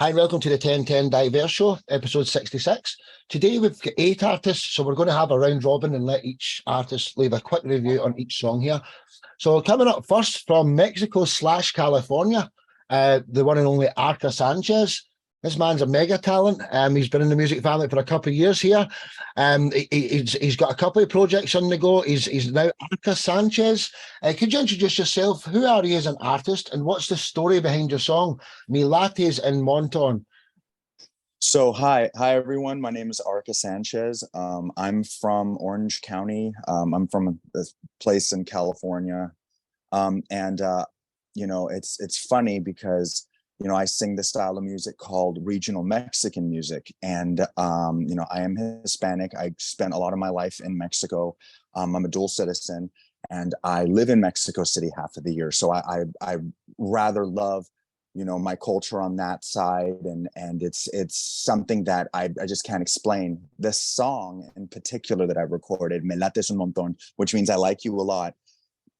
Hi, and welcome to the 10-10-Diverse Show, episode 66. Today we've got 8 artists, so we're going to have a round robin and let each artist leave a quick review on each song here. So coming up first from Mexico/California, the one and only Arca Sanchez. This man's a mega talent. He's been in the music family for a couple of years here. He's got a couple of projects on the go. He's now Arca Sanchez. Could you introduce yourself? Who are you as an artist, and what's the story behind your song, Me Lattes en Monton? So hi everyone. My name is Arca Sanchez. I'm from Orange County. I'm from a place in California, you know, it's funny because I sing the style of music called regional Mexican music. And, I am Hispanic. I spent a lot of my life in Mexico. I'm a dual citizen and I live in Mexico City half of the year. So I rather love, my culture on that side. And it's something that I just can't explain. This song in particular that I recorded, Me Lattes un Montón, which means I like you a lot.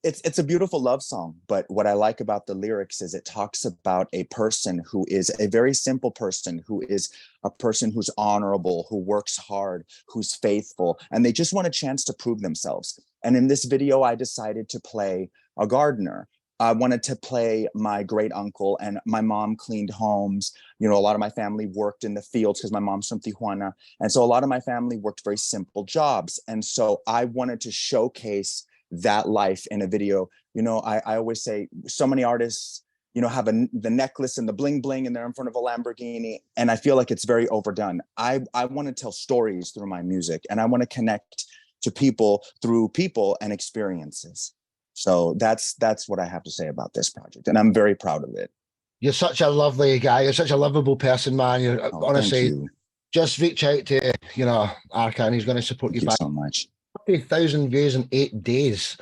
It's a beautiful love song, but what I like about the lyrics is it talks about a person who is a very simple person, who is a person who's honorable, who works hard, who's faithful, and they just want a chance to prove themselves. And in this video, I decided to play a gardener. I wanted to play my great uncle, and my mom cleaned homes. A lot of my family worked in the fields because my mom's from Tijuana. And so a lot of my family worked very simple jobs. And so I wanted to showcase that life in a video. I always say so many artists, have the necklace and the bling bling and they're in front of a Lamborghini. And I feel like it's very overdone. I want to tell stories through my music, and I want to connect to people through people and experiences. So that's what I have to say about this project. And I'm very proud of it. You're such a lovely guy. You're such a lovable person, man. You're honestly, just reach out to, Arca, and he's going to support you back. Thank you so much. 40,000 views in 8 days.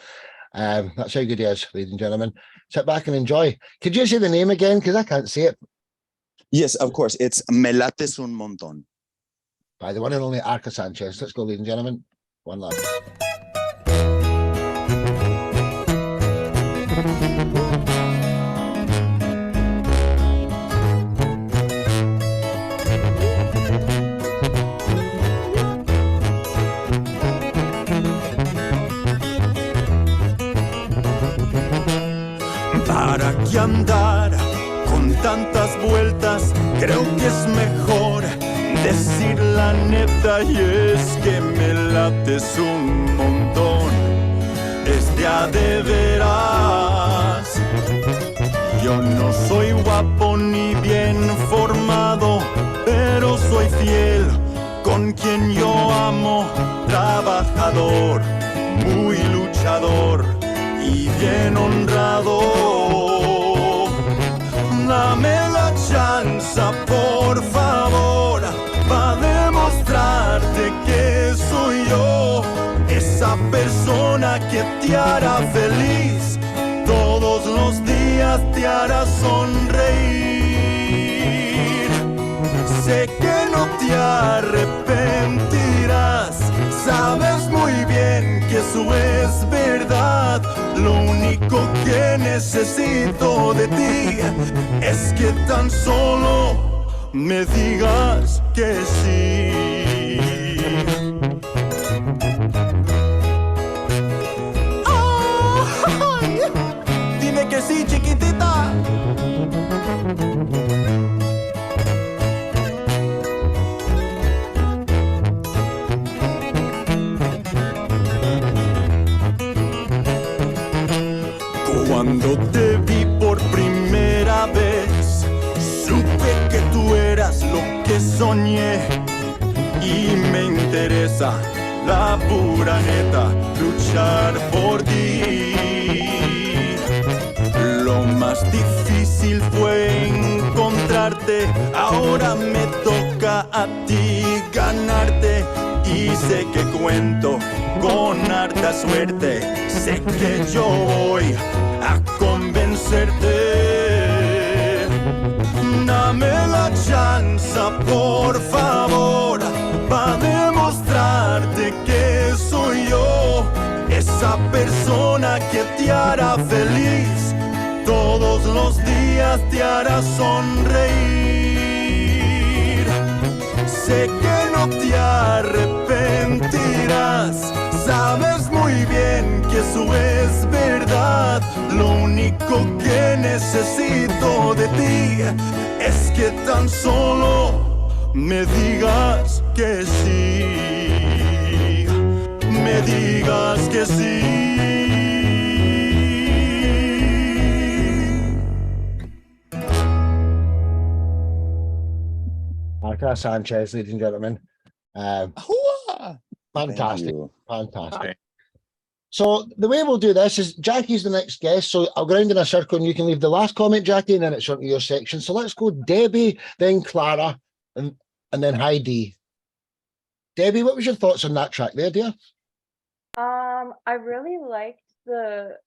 That's how good he is, ladies and gentlemen. Sit back and enjoy. Could you say the name again? Because I can't say it. Yes, of course. It's Me Lattes un Montón. By the one and only Arca Sanchez. Let's go, ladies and gentlemen. One love. ¿Para qué andar con tantas vueltas? Creo que es mejor decir la neta, y es que me lates un montón. Es de veras. Yo no soy guapo ni bien formado, pero soy fiel con quien yo amo. Trabajador, muy luchador y bien honrado. Dame la chance, por favor, pa' demostrarte que soy yo, esa persona que te hará feliz, todos los días te hará sonreír. Sé que no te arrepentirás, sabes muy bien que eso es verdad. Lo único que necesito de ti es que tan solo me digas que sí. ¡Ay! Dime que sí, chiquitita. Cuando te vi por primera vez, supe que tú eras lo que soñé, y me interesa la pura neta, luchar por ti. Lo más difícil fue encontrarte, ahora me toca a ti ganarte, y sé que cuento con harta suerte, sé que yo voy a convencerte. Dame la chance, por favor, pa' demostrarte que soy yo, esa persona que te hará feliz, todos los días te hará sonreír. sé que no te arrepentirás. Sabes muy bien que eso es verdad. Lo único que necesito de ti es que tan solo me digas que sí. Me digas que sí. Marcos Sanchez, ladies and gentlemen. Hooah! Fantastic. you. Fantastic. So the way we'll do this is Jackie's the next guest. So I'll go round in a circle and you can leave the last comment, Jackie, and then it's on to your section. So let's go Debbie, then Clara, and then Heidi. Debbie, what was your thoughts on that track there, dear? I really liked the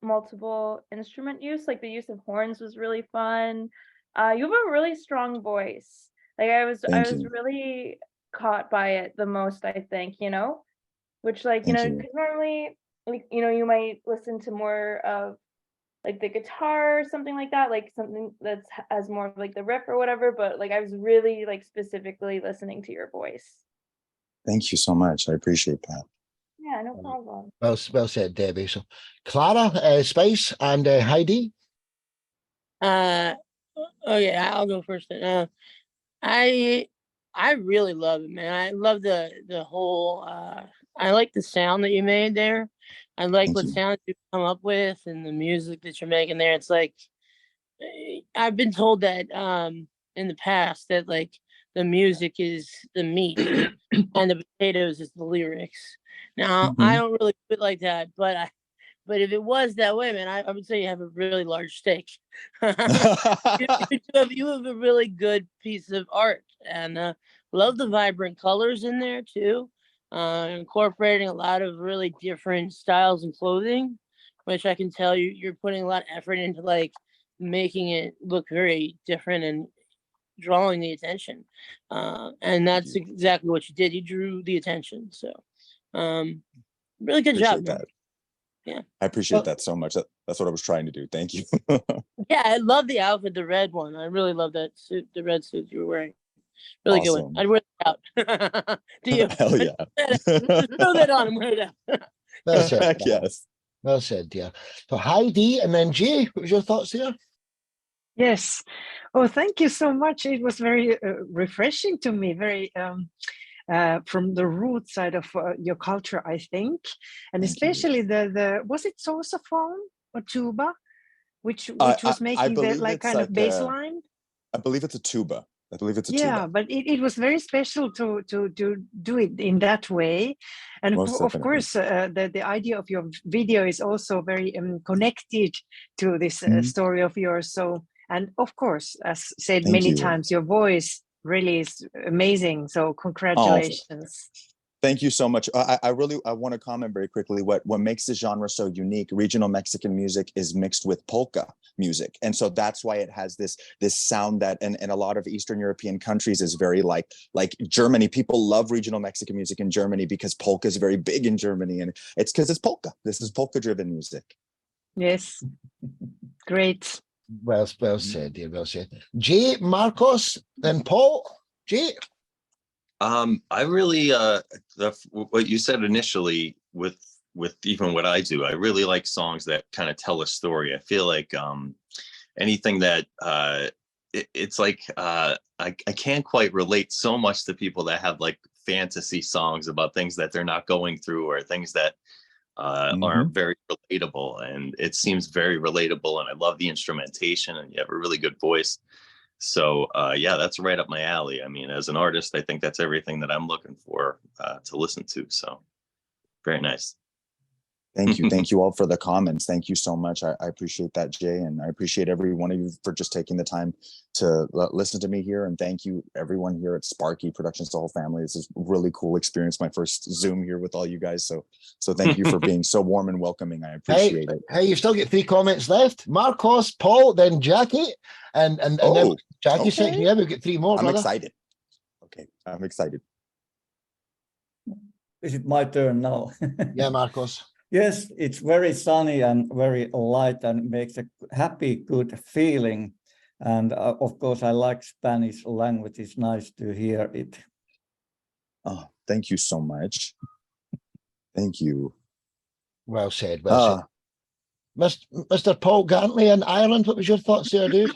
multiple instrument use, like the use of horns was really fun. You have a really strong voice. Like I was really caught by it the most, I think, you know, which like, Thank you. because normally, like, you know, you might listen to more of like the guitar or something like that, like something that's has more of like the riff or whatever, but like I was really like specifically listening to your voice. Thank you so much. I appreciate that. Yeah, no problem. Well said, Debbie. So Clara, Spice, and Heidi. Oh yeah, I'll go first then. I really love it, man. I love the whole I like the sound that you made there. I like Thank what you. sound you come up with and the music that you're making there. It's like I've been told that in the past that like the music is the meat and the potatoes is the lyrics. Now I don't really do it like that, but if it was that way, man, I would say you have a really large steak. you have a really good piece of art, and love the vibrant colors in there too. Incorporating a lot of really different styles and clothing, which I can tell you're putting a lot of effort into, like making it look very different and drawing the attention. And that's exactly what you did. You drew the attention. So, really good job, man. That. Yeah, I appreciate that so much. That's what I was trying to do. Thank you. Yeah, I love the outfit, the red one. I really love that suit, the red suit you were wearing. Really good one. I'd wear it out. Do you? Hell yeah. Throw that on and wear it out. Well said. Heck yes. Well said, dear. So Heidi and then Jay, what was your thoughts there? Yes. Oh, thank you so much. It was very refreshing to me, very from the root side of your culture, I think. And Thank especially the was it saxophone or tuba, which was making the like kind of bass line? I believe it's a tuba. I believe it's a yeah, tuba. but it was very special to do it in that way. And Most of definitely. course, the idea of your video is also very connected to this story of yours. So, and of course, as said Thank many you. times, your voice really is amazing. So congratulations. Thank you so much. I want to comment very quickly. What makes this genre so unique, regional Mexican music, is mixed with polka music. And so that's why it has this sound that in a lot of Eastern European countries is very like Germany. People love regional Mexican music in Germany because polka is very big in Germany. And it's because it's polka. This is polka driven music. Yes. Great. Well said, dear. Well said. Jay, Marcos, then Paul. Jay. I really what you said initially with even what I do, I really like songs that kind of tell a story. I feel like anything that it's like I can't quite relate so much to people that have like fantasy songs about things that they're not going through or things that aren't very relatable, and it seems very relatable, and I love the instrumentation, and you have a really good voice. So yeah, that's right up my alley. I mean, as an artist, I think that's everything that I'm looking for to listen to. So very nice. Thank you. Thank you all for the comments. Thank you so much. I appreciate that, Jay. And I appreciate every one of you for just taking the time to listen to me here. And thank you everyone here at Sparky Productions, the whole family. This is a really cool experience. My first Zoom here with all you guys. So thank you for being so warm and welcoming. I appreciate it. Hey, you've still got 3 comments left. Marcos, Paul, then Jackie. And then Jackie section. Yeah, we've got 3 more. I'm excited. Okay, I'm excited. Is it my turn now? Yeah, Marcos. Yes, it's very sunny and very light and makes a happy, good feeling. And of course, I like Spanish language. It's nice to hear it. Oh, thank you so much. Thank you. Well said. Well said. Mr. Paul Gantley in Ireland, what was your thoughts there, dude?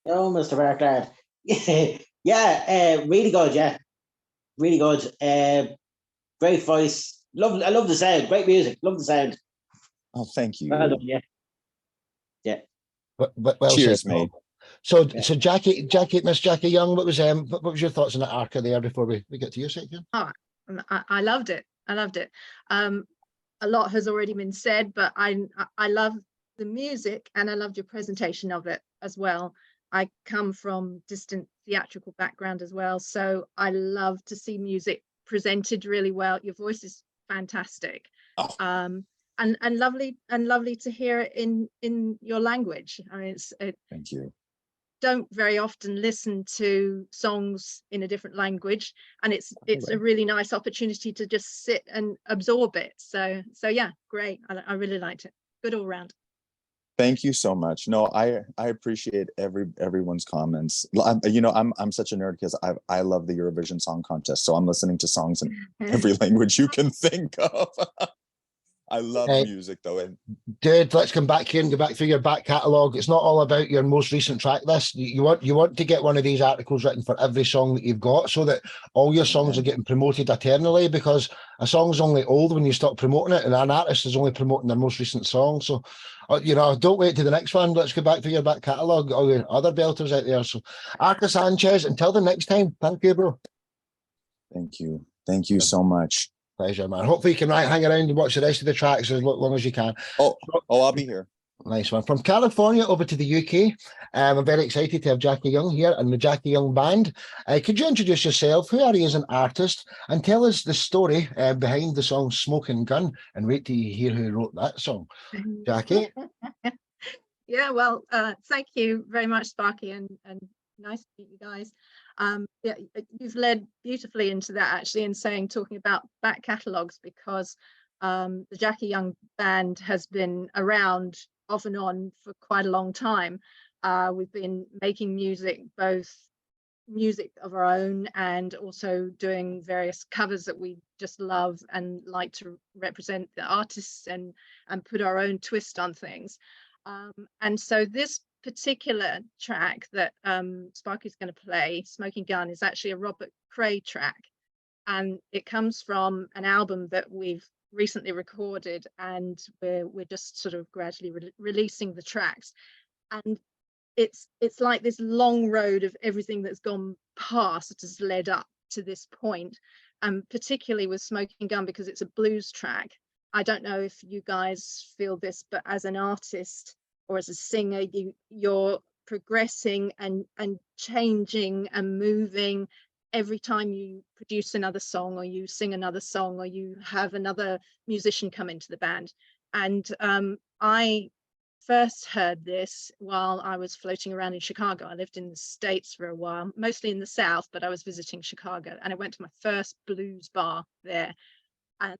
Oh, Mr. Barclay. Really good, yeah. Really good. Great voice. I love the sound. Great music. Love the sound. Oh, thank you. Well done, yeah. Well Cheers, said, Paul. mate. So Miss Jackie Young, what was your thoughts on that arc there before we get to your section? I loved it. I loved it. A lot has already been said, but I love the music and I loved your presentation of it as well. I come from distant theatrical background as well, so I love to see music presented really well. Your voice is fantastic. Oh. And lovely to hear it in your language. I mean, Thank you. Don't very often listen to songs in a different language, and it's a really nice opportunity to just sit and absorb it. So yeah, great. I really liked it. Good all round. Thank you so much. No, I appreciate everyone's comments. I'm such a nerd because I love the Eurovision Song Contest, so I'm listening to songs in every language you can think of. I love music though. And dude, let's come back here and go back through your back catalogue. It's not all about your most recent track list. You want to get one of these articles written for every song that you've got, so that all your songs are getting promoted eternally, because a song's only old when you stop promoting it, and an artist is only promoting their most recent song. So don't wait to the next one. Let's go back through your back catalogue, all your other belters out there. So Arca Sanchez, until the next time, thank you, bro. Thank you so much. Pleasure, man. Hopefully you can hang around and watch the rest of the tracks as long as you can. I'll be here. Nice one. From California over to the UK, I'm very excited to have Jackie Young here and the Jackie Young Band. Could you introduce yourself? Who are you as an artist? And tell us the story behind the song Smoking Gun, and wait till you hear who wrote that song. Jackie? Yeah, well, thank you very much, Sparky, and nice to meet you guys. Yeah, you've led beautifully into that, actually, in talking about back catalogues, because the Jackie Young Band has been around off and on for quite a long time. We've been making music, both music of our own and also doing various covers that we just love and like to represent the artists and put our own twist on things. And so this particular track that Sparky's going to play, Smoking Gun, is actually a Robert Cray track, and it comes from an album that we've recently recorded, and we're just sort of gradually releasing the tracks. And it's like this long road of everything that's gone past that has led up to this point, and particularly with Smoking Gun, because it's a blues track. I don't know if you guys feel this, but as an artist or as a singer, you're progressing and changing and moving every time you produce another song, or you sing another song, or you have another musician come into the band. And I first heard this while I was floating around in Chicago. I lived in the States for a while, mostly in the South, but I was visiting Chicago, and I went to my first blues bar there, and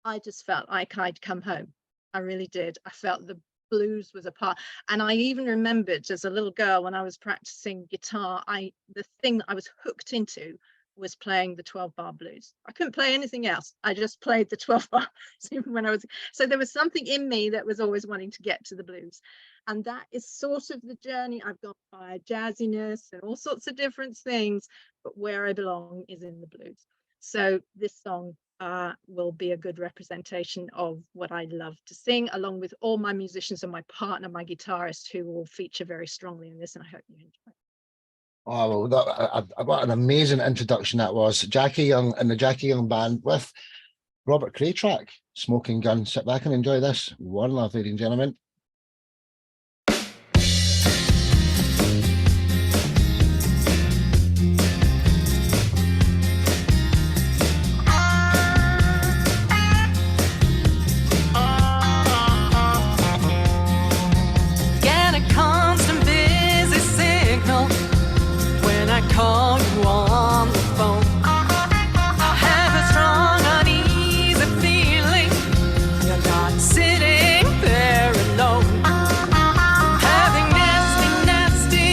I just felt like I'd come home. I really did. I felt the blues was a part, and I even remembered as a little girl when I was practicing guitar, the thing that I was hooked into was playing the 12-bar blues. I couldn't play anything else. I just played the 12-bar even when I was, so there was something in me that was always wanting to get to the blues. And that is sort of the journey I've gone by, jazziness and all sorts of different things, but where I belong is in the blues. So this song will be a good representation of what I love to sing, along with all my musicians and my partner, my guitarist, who will feature very strongly in this, and I hope you enjoy it. Oh, well, what an amazing introduction that was. Jackie Young and the Jackie Young Band with Robert Cray track, Smoking Gun. Sit back and enjoy this. One love, ladies and gentlemen. Call you on the phone. I have a strong, uneasy feeling you're not sitting there alone. Having nasty, nasty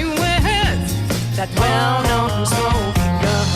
you with that well-known smoking gun.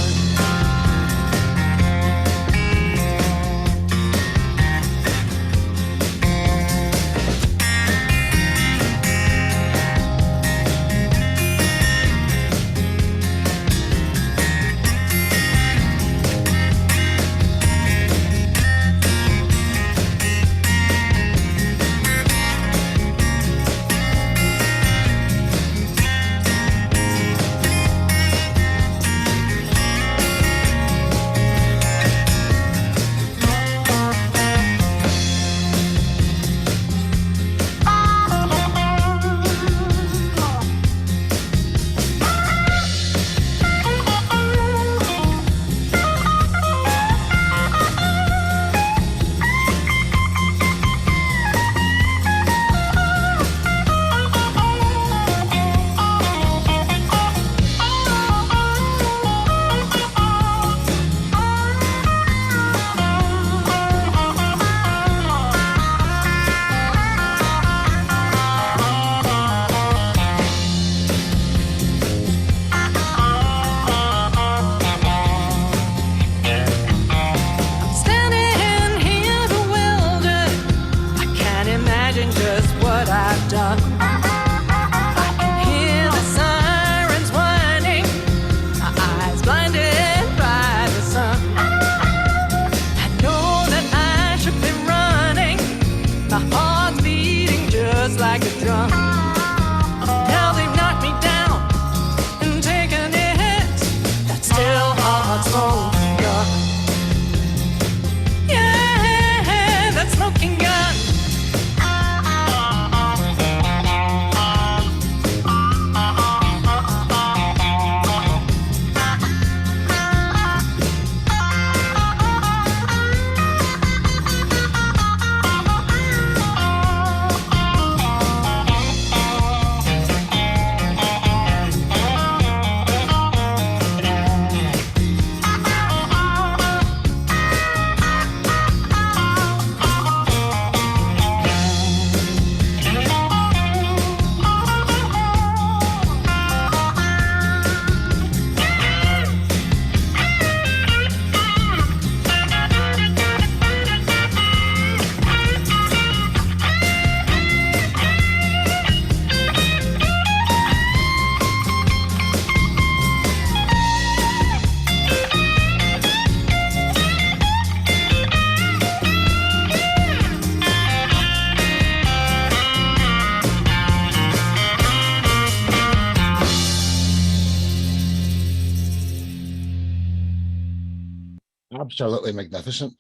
Absolutely magnificent,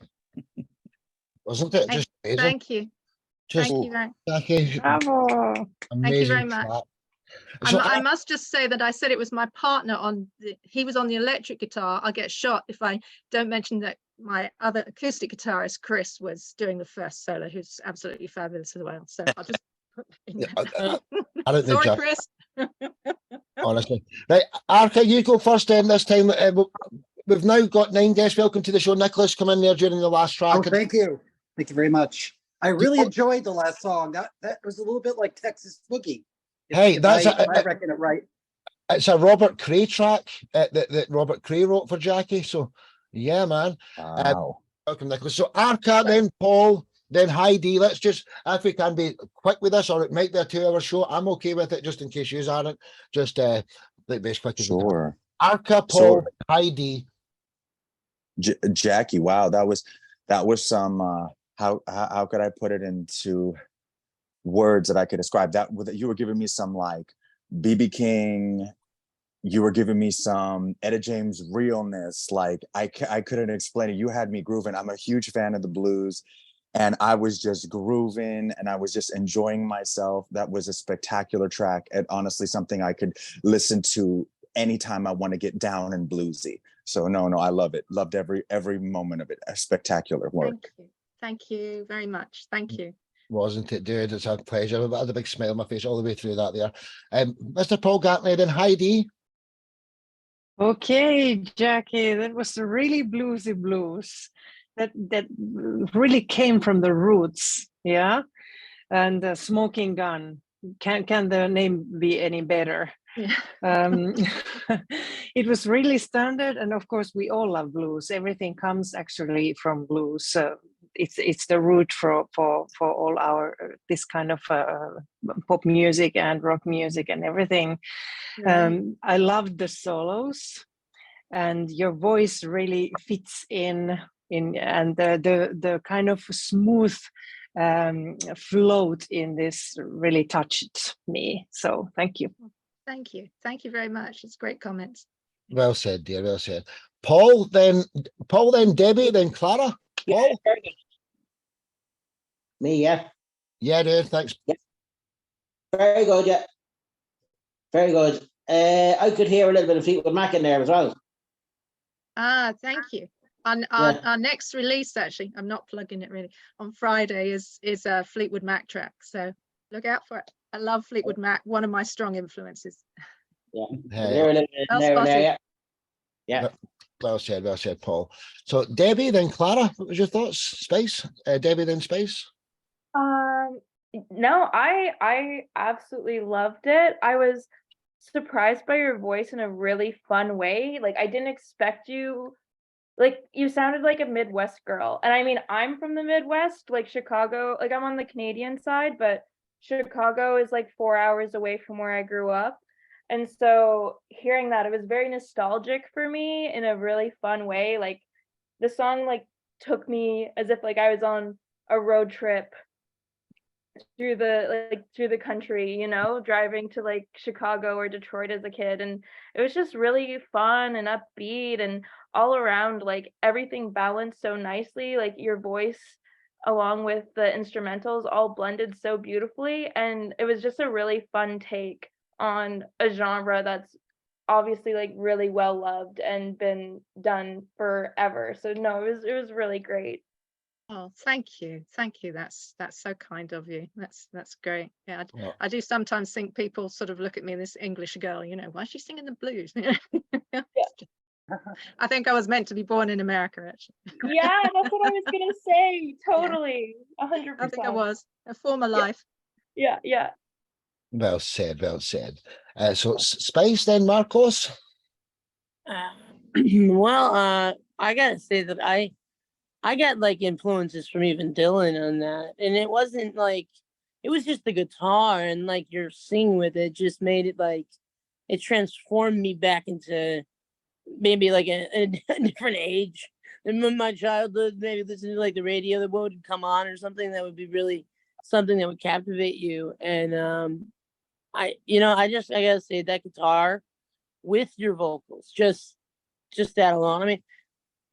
wasn't it? Just amazing. Thank you. Just Thank you very, Jackie, Bravo. thank you very amazing much. track. So I must just say that I said it was my partner on he was on the electric guitar. I'll get shot if I don't mention that my other acoustic guitarist, Chris, was doing the first solo, who's absolutely fabulous as well. So I'll just put that in yeah, there. I don't know, Sorry, Jack, Chris. honestly. Right, Arca, you go first this time. We've now got 9 guests. Welcome to the show. Nicholas, come in there during the last track. Oh, thank you. Thank you very much. I really enjoyed the last song. That was a little bit like Texas Boogie. Hey, that's I reckon it right. It's a Robert Cray track that Robert Cray wrote for Jackie. So, yeah, man. Wow. Welcome, Nicholas. So, Arca, then Paul, then Heidi. Let's just, if we can be quick with this, or it might be a 2-hour show. I'm okay with it, just in case you aren't. Just be as quick as we can. Sure. Arca, Paul, Heidi. Jackie, wow, that was some how could I put it into words that I could describe that? You were giving me some like BB King, you were giving me some Etta James realness. Like I couldn't explain it. You had me grooving. I'm a huge fan of the blues, and I was just grooving and I was just enjoying myself. That was a spectacular track, and honestly something I could listen to anytime I want to get down and bluesy. So no, I love it. Loved every moment of it. A spectacular work. Thank you very much. Thank you. Wasn't it, dude? It's a pleasure. I had a big smile on my face all the way through that there. Mr. Paul Gartley, then Heidi. Okay, Jackie, that was the really bluesy blues that really came from the roots, yeah. And Smoking Gun. Can the name be any better? Yeah. It was really standard, and of course we all love blues. Everything comes actually from blues. So it's the root for all our this kind of pop music and rock music and everything. Right. I loved the solos, and your voice really fits in and the kind of smooth float in this really touched me. So thank you. Thank you very much. It's great comments. Well said, dear. Well said. Paul, then Debbie, then Clara. Paul. Very good. Me, yeah. Yeah, dude. Thanks. Very good, yeah. Very good. I could hear a little bit of Fleetwood Mac in there as well. Thank you. Our next release, actually, I'm not plugging it really, on Friday is a Fleetwood Mac track. So look out for it. I love Fleetwood Mac, one of my strong influences. Yeah. Yeah. Hear a little bit in there and there, yeah. Yeah. Well said, Paul. So Debbie, then Clara. What was your thoughts? Space. Debbie, then Space. No, I absolutely loved it. I was surprised by your voice in a really fun way. Like, I didn't expect you, like, you sounded like a Midwest girl. And I mean, I'm from the Midwest, like Chicago, like I'm on the Canadian side, but Chicago is like 4 hours away from where I grew up. And so hearing that, it was very nostalgic for me in a really fun way. Like, the song like took me as if like I was on a road trip through the country, you know, driving to like Chicago or Detroit as a kid. And it was just really fun and upbeat, and all around, like, everything balanced so nicely, like your voice along with the instrumentals all blended so beautifully. And it was just a really fun take on a genre that's obviously like really well loved and been done forever. So no, it was really great. Oh, thank you. That's so kind of you. That's great. Yeah, Yeah. I do sometimes think people sort of look at me, this English girl, you know, why is she singing the blues? I think I was meant to be born in America, actually. Yeah, that's what I was gonna say. Totally, 100%. I think I was a former life. Yeah. Well said. So Space, then Marcos. Well, I gotta say that I got like influences from even Dylan on that, and it wasn't like, it was just the guitar and like your singing with it just made it like, it transformed me back into maybe like a different age in my childhood. Maybe listening to like the radio that would come on or something that would be really something that would captivate you. And I gotta say that guitar with your vocals, just that alone, I mean,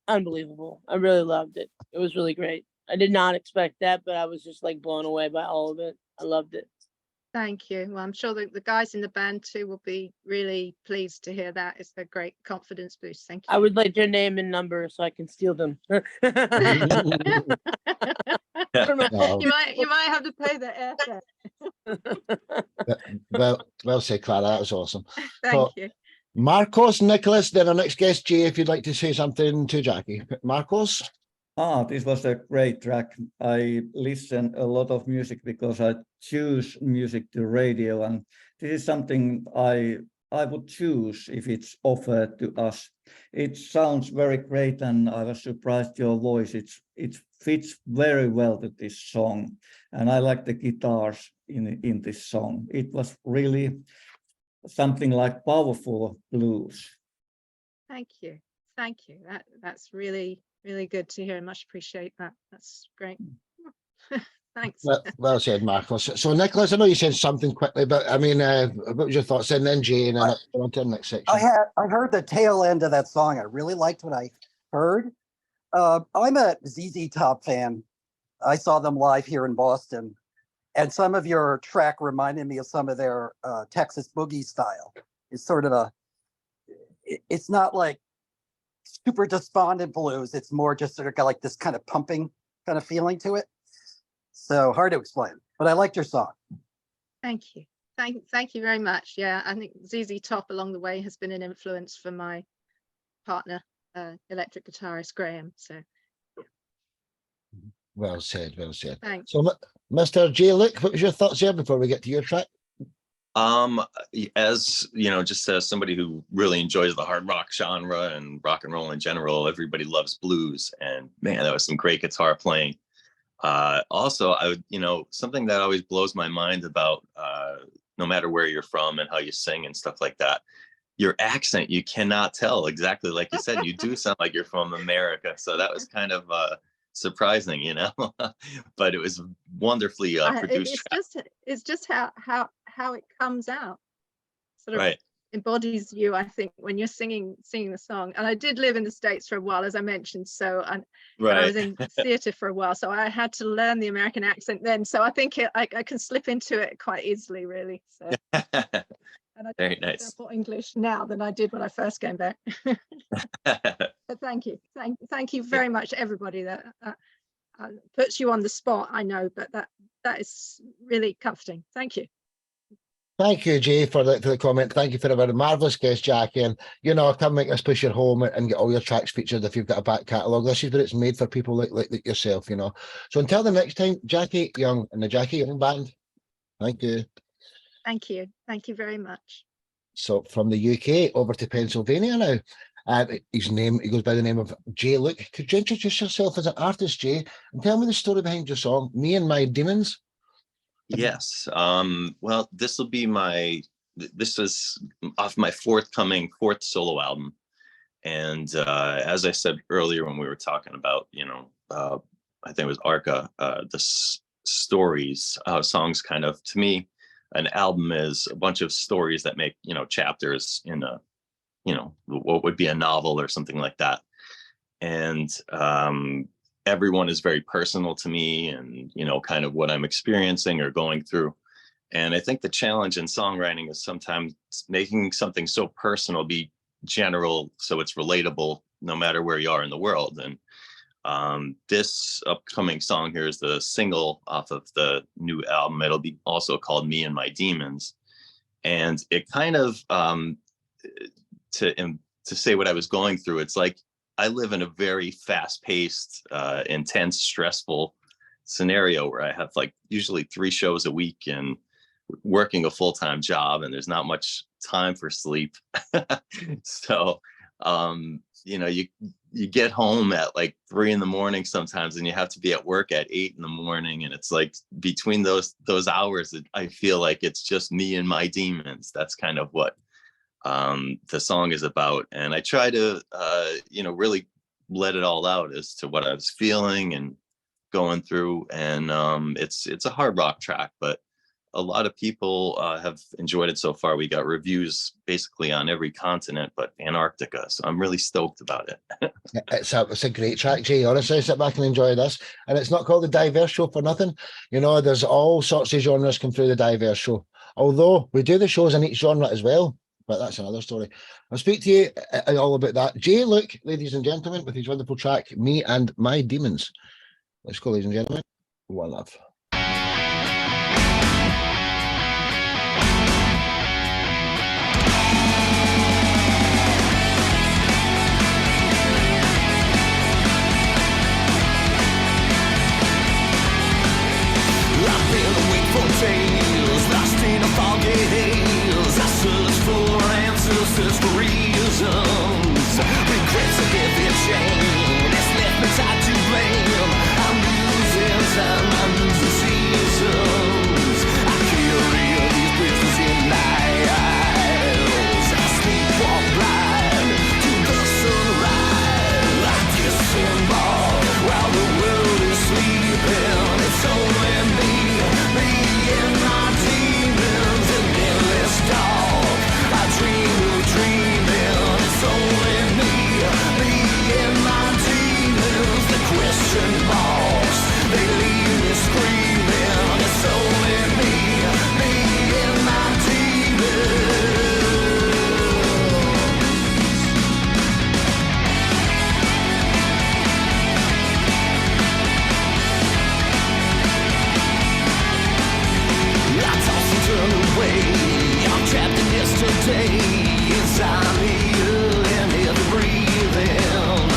unbelievable. I really loved it. It was really great. I did not expect that, but I was just like blown away by all of it. I loved it. Thank you. Well, I'm sure the guys in the band too will be really pleased to hear that. It's a great confidence boost. Thank you. I would like their name and number so I can steal them. You might have to pay the airfare. Well said, Clara. That was awesome. Thank you. Marcos, Nicholas, then our next guest, Jay, if you'd like to say something to Jackie. Marcos. This was a great track. I listen a lot of music because I choose music to radio, and this is something I would choose if it's offered to us. It sounds very great, and I was surprised your voice. It fits very well to this song, and I like the guitars in this song. It was really something like powerful blues. Thank you. That's really good to hear. I much appreciate that. That's great. Thanks. Well said, Marcos. So Nicholas, I know you said something quickly, but I mean, what was your thoughts? And then Jay, and then on to the next section. I heard the tail end of that song. I really liked what I heard. I'm a ZZ Top fan. I saw them live here in Boston, and some of your track reminded me of some of their Texas boogie style. It's sort of it's not like super despondent blues. It's more just sort of got like this kind of pumping kind of feeling to it. So hard to explain, but I liked your song. Thank you. Thank you very much. Yeah, I think ZZ Top along the way has been an influence for my partner, electric guitarist Graham. So yeah. Well said. Thanks. So Mr. J. Lick, what was your thoughts here before we get to your track? As you know, just as somebody who really enjoys the hard rock genre and rock and roll in general, everybody loves blues, and man, that was some great guitar playing. Also, I would, something that always blows my mind about no matter where you're from and how you sing and stuff like that, your accent, you cannot tell exactly like you said. You do sound like you're from America, so that was kind of surprising, but it was wonderfully produced. It's just how it comes out, sort of Right. embodies you, I think, when you're singing the song. And I did live in the States for a while, as I mentioned, so and I was in theatre for a while, so I had to learn the American accent then, so I think I can slip into it quite easily, really. So and I Very do nice. more English now than I did when I first came back. But thank you very much, everybody. That puts you on the spot, I know, but that is really comforting. Thank you. Thank you, Jay, for the comment. Thank you for a marvellous guest, Jackie. And, come make this place your home and get all your tracks featured if you've got a back catalogue. This is what it's made for people like yourself, So until the next time, Jackie Young and the Jackie Young Band. Thank you. Thank you. Thank you very much. So from the UK over to Pennsylvania now. He goes by the name of Jay Luke. Could you introduce yourself as an artist, Jay, and tell me the story behind your song, Me and My Demons? Yes. Well, this is off my forthcoming fourth solo album. And as I said earlier when we were talking about, I think it was Arca, the stories, songs kind of, to me, an album is a bunch of stories that make, chapters in a, what would be a novel or something like that. And everyone is very personal to me and, kind of what I'm experiencing or going through. And I think the challenge in songwriting is sometimes making something so personal be general so it's relatable no matter where you are in the world. And this upcoming song here is the single off of the new album. It'll be also called Me and My Demons. And it kind of, to say what I was going through, it's like I live in a very fast-paced, intense, stressful scenario where I have like usually 3 shows a week and working a full-time job, and there's not much time for sleep. So, you get home at like 3 a.m. sometimes, and you have to be at work at 8 a.m. And it's like between those hours, I feel like it's just me and my demons. That's kind of what the song is about. And I try to, really let it all out as to what I was feeling and going through. And it's a hard rock track, but a lot of people have enjoyed it so far. We got reviews basically on every continent but Antarctica, so I'm really stoked about it. It's a great track, Jay. Honestly, sit back and enjoy this. And it's not called the Diverse Show for nothing. There's all sorts of genres come through the Diverse Show, although we do the shows in each genre as well, but that's another story. I'll speak to you all about that. Jay Luke, ladies and gentlemen, with his wonderful track Me and My Demons. Let's go, ladies and gentlemen. One love. Tales, lost in a foggy haze. I search for answers, search for reasons. Regrets of every chain that's left me tied to blame. I'm losing time, I'm losing seasons. I carry these prisoners in my eyes. I sleepwalk blind to the sunrise. I disembowel while the world is sleeping. It's only me and my demons, an endless talk. I dream of dreaming. It's only me and my demons. The question marks, they leave me screaming. It's only me and my demons. I toss and turn away. I'm trapped in yesterday. Inside me, and heavy breathing.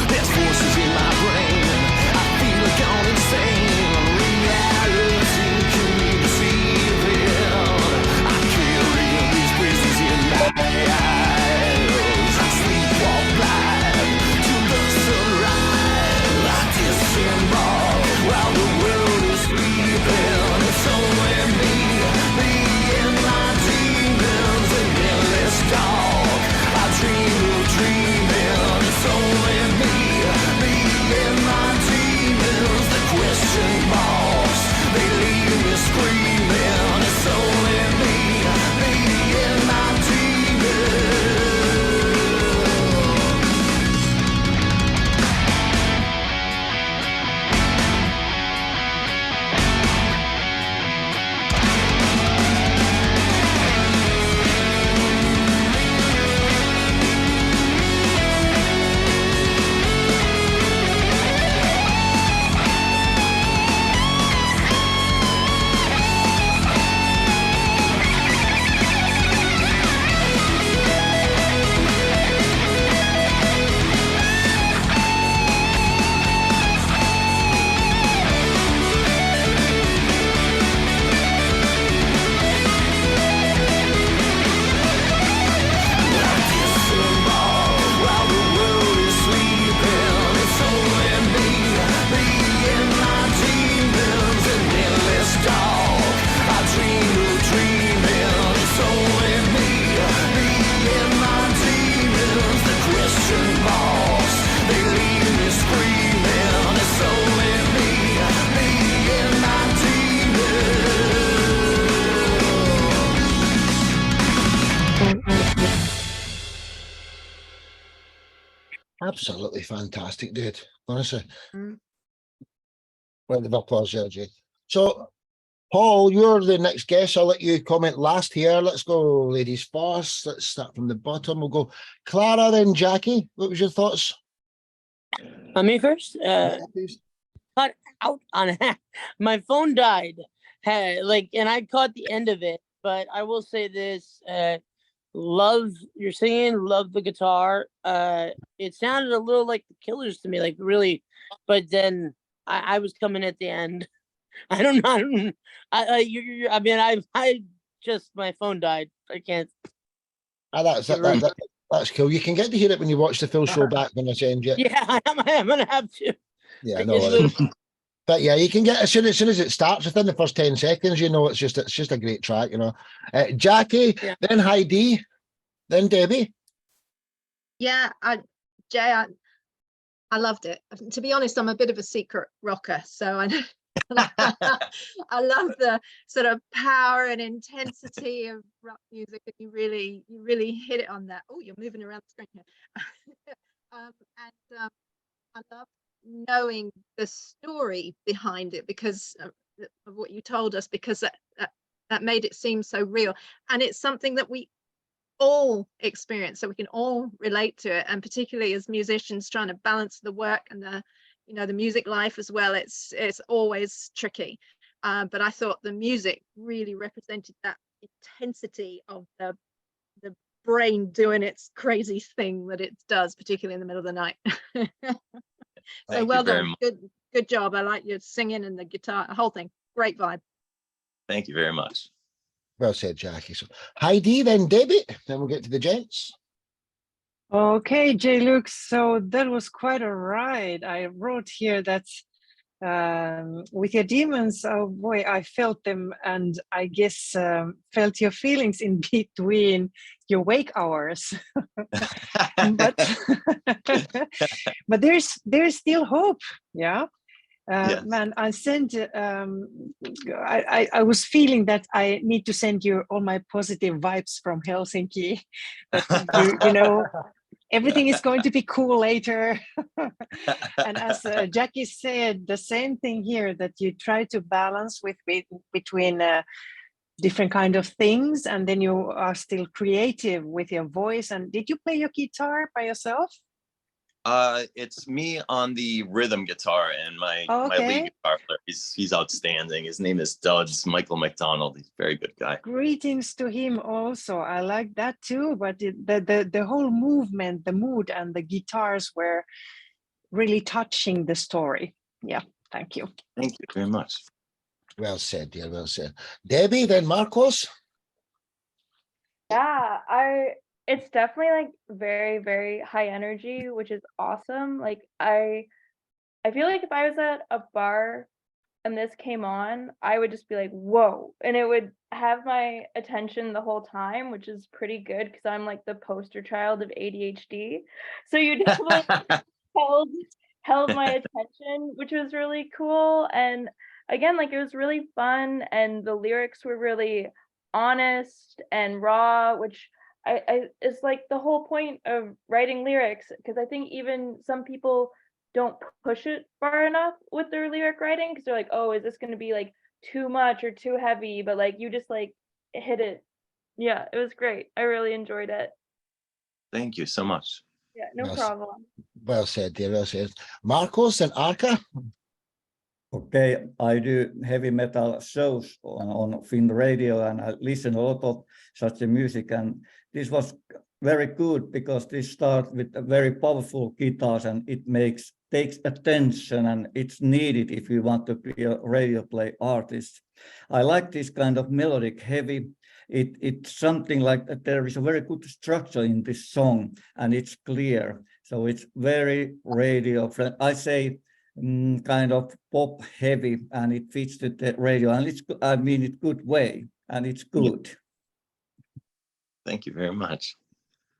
There's forces in my brain. I feel gone insane. Reality can be deceiving. I carry Absolutely fantastic, dude. Honestly. Mm. Round of applause, Jay. So, Paul, you're the next guest. I'll let you comment last here. Let's go, ladies first. Let's start from the bottom. We'll go Clara, then Jackie. What was your thoughts? Me first. Yeah, please. Cut out on my phone died. And I caught the end of it, but I will say this: love your singing, love the guitar. It sounded a little like the Killers to me, like really, but then I was coming at the end. I don't know. I just my phone died. I can't. That's cool. You can get to hear it when you watch the full show back when I send you. Yeah, I'm gonna have to. Yeah, no. But yeah, you can get as soon as it starts, within the first 10 seconds, you know it's just a great track, you know. Jackie, then Heidi, then Debbie. Yeah, Jay, I loved it. To be honest, I'm a bit of a secret rocker, so I I love the sort of power and intensity of rock music, and you really hit it on that. Oh, you're moving around the screen here. I love knowing the story behind it because of what you told us, because that made it seem so real, and it's something that we all experience, so we can all relate to it, and particularly as musicians trying to balance the work and the music life as well, it's always tricky, but I thought the music really represented that intensity of the brain doing its crazy thing that it does, particularly in the middle of the night. So well done. Good job. I like your singing and the guitar, the whole thing. Great vibe. Thank you very much. Well said, Jackie. So Heidi, then Debbie, then we'll get to the gents. Okay, Jay Luke, so that was quite a ride. I wrote here that with your demons, oh boy, I felt them, and I guess felt your feelings in between your wake hours. but but there's still hope, yeah. Yes. Man, I sent. I was feeling that I need to send you all my positive vibes from Helsinki. That you know. Everything is going to be cool later. And as Jackie said, the same thing here, that you try to balance between different kind of things, and then you are still creative with your voice. And did you play your guitar by yourself? It's me on the rhythm guitar, and my lead guitar player. He's outstanding. His name is Duds, Michael McDonald. He's a very good guy. Greetings to him also. I like that too. But the whole movement, the mood, and the guitars were really touching the story. Yeah, thank you. Thank you very much. Well said, dear. Well said. Debbie, then Marcos. Yeah, it's definitely like very, very high energy, which is awesome. Like I feel like if I was at a bar and this came on, I would just be like, whoa, and it would have my attention the whole time, which is pretty good because I'm like the poster child of ADHD. So you definitely held my attention, which was really cool. And again, like it was really fun, and the lyrics were really honest and raw, which I it's like the whole point of writing lyrics, because I think even some people don't push it far enough with their lyric writing, because they're like, oh, is this going to be like too much or too heavy? But like you just like hit it. Yeah, it was great. I really enjoyed it. Thank you so much. Yeah, no problem. Well said, dear. Well said. Marcos and Arca. Okay, I do heavy metal shows on Finn radio, and I listen a lot of such music, and this was very good because this starts with a very powerful guitars, and it takes attention, and it's needed if you want to be a radio play artist. I like this kind of melodic heavy. It's something like that. There is a very good structure in this song, and it's clear. So it's very radio friendly. I say kind of pop heavy, and it fits to the radio, and it's good way, and it's good. Yep. Thank you very much.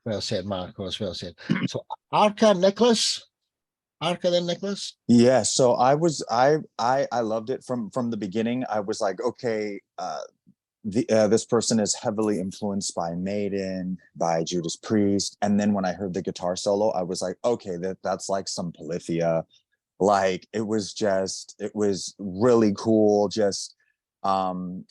Well said, Marcos. Well said. So Arca, Nicholas. Arca, then Nicholas. Yeah, so I loved it from the beginning. I was like, okay, this person is heavily influenced by Maiden, by Judas Priest. And then when I heard the guitar solo, I was like, okay, that's like some Polyphia. Like it was really cool. Just the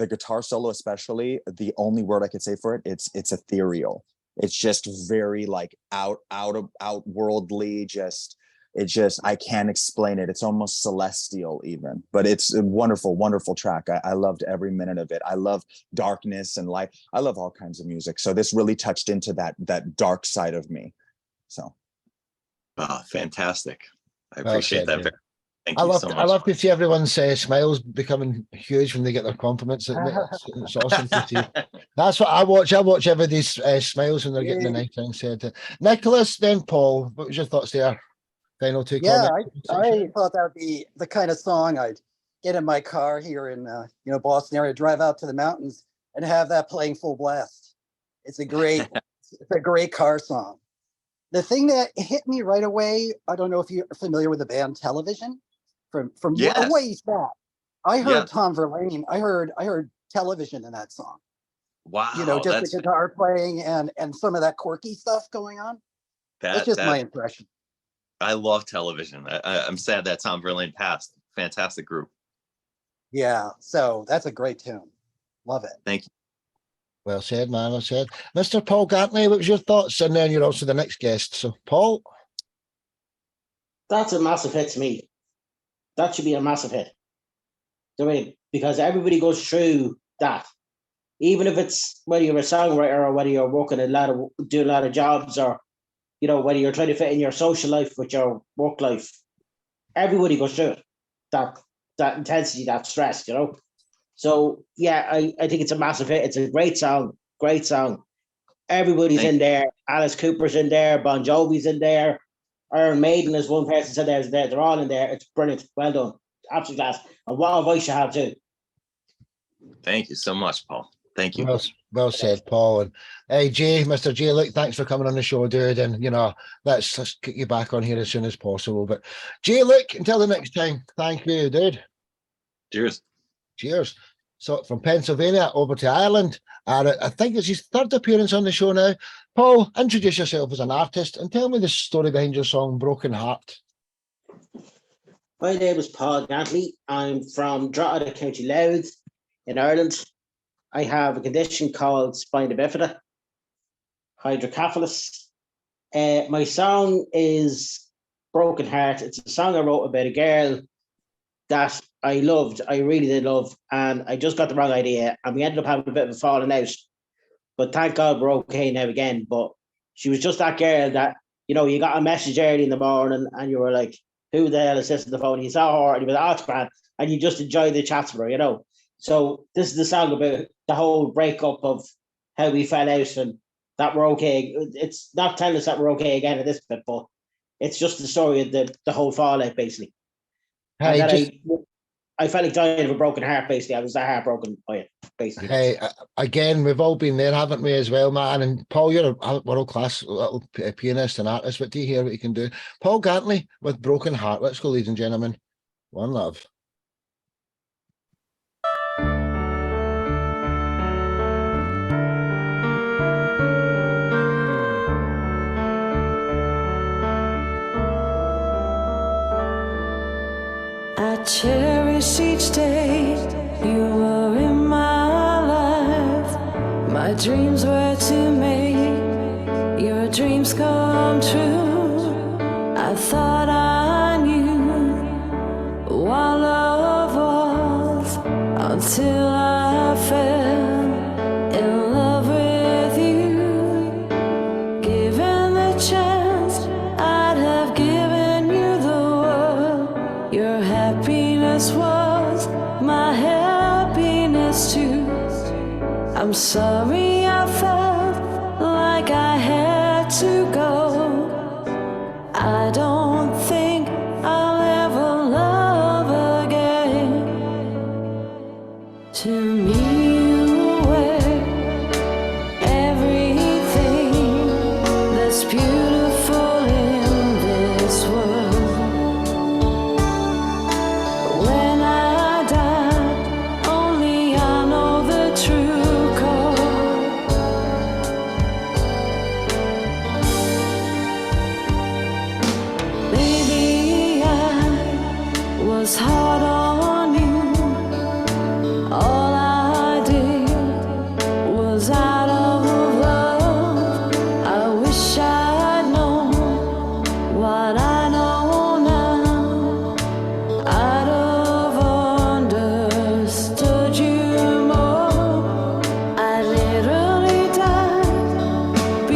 guitar solo, especially, the only word I could say for it, it's ethereal. It's just very like outworldly. I can't explain it. It's almost celestial even, but it's a wonderful, wonderful track. I loved every minute of it. I love darkness and light. I love all kinds of music. So this really touched into that dark side of me. So. Fantastic. I Well appreciate said, that. yeah. Thank you so much. I love to see everyone's smiles becoming huge when they get their compliments. It's awesome to see. That's what I watch. I watch everybody's smiles when they're getting the nice thing said. Nicholas, then Paul, what was your thoughts there? Final two comments. I thought that would be the kind of song I'd get in my car here in Boston area, drive out to the mountains and have that playing full blast. It's a great car song. The thing that hit me right away, I don't know if you're familiar with the band Television from Yes. ways back. I heard Tom Verlaine. I heard Television in that song. Wow. Just the guitar playing and some of that quirky stuff going on. That's just my impression. I love Television. I'm sad that Tom Verlaine passed. Fantastic group. Yeah, so that's a great tune. Love it. Thank you. Well said, man. Well said. Mr. Paul Gantley, what was your thoughts? And then you're also the next guest. So, Paul? That's a massive hit to me. That should be a massive hit. Because everybody goes through that. Even if it's whether you're a songwriter or whether you're doing a lot of jobs, or whether you're trying to fit in your social life with your work life, everybody goes through it. That intensity, that stress, So yeah, I think it's a massive hit. It's a great song. Everybody's in there. Alice Cooper's in there. Bon Jovi's in there. Iron Maiden, as one person said, there's there. They're all in there. It's brilliant. Well done. Absolute class. And what a voice you have too. Thank you so much, Paul. Thank you. Well said, Paul. And hey, Mr. Jay, look, thanks for coming on the show, dude. And let's get you back on here as soon as possible. But Jay, look, until the next time, thank you, dude. Cheers. So from Pennsylvania over to Ireland, and I think it's his third appearance on the show now. Paul, introduce yourself as an artist and tell me the story behind your song Broken Heart. My name is Paul Gantley. I'm from Drogheda, County Louth in Ireland. I have a condition called spina bifida, hydrocephalus. My song is Broken Heart. It's a song I wrote about a girl that I loved. I really did love. And I just got the wrong idea. And we ended up having a bit of a falling out. But thank God we're okay now again. But she was just that girl that, you got a message early in the morning and you were like, who the hell is this on the phone? You saw her and you were like, oh, it's grand. And you just enjoyed the chats with her, So this is the song about the whole breakup of how we fell out and that we're okay. It's not telling us that we're okay again at this bit, but it's just the story of the whole fallout, basically. Hey, I felt like dying of a broken heart, basically. I was that heartbroken by it, basically. Hey, again, we've all been there, haven't we, as well, man? And Paul, you're a world-class little pianist and artist. What do you hear what you can do? Paul Gantley with Broken Heart. Let's go, ladies and gentlemen. One love. I cherish each day you were in my life. My dreams were to make your dreams come true. I thought I knew what love was until I fell in love with you. Given the chance, I'd have given you the world. Your happiness was my happiness too. I'm sorry I felt like I had to go. I don't think I'll ever love again. To me you were everything that's beautiful in this world. When I die, only I know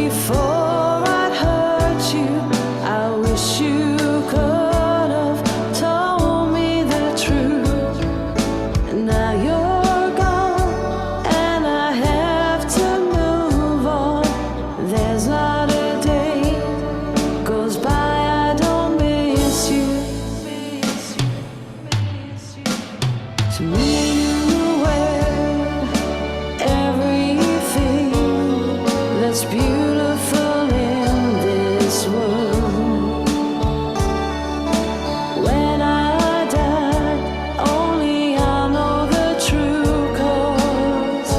before I'd hurt you. I wish you could have told me the truth. And now you're gone, and I have to move on. There's not a day goes by I don't miss you. To me you were everything that's beautiful in this world. When I die, only I know the true cause.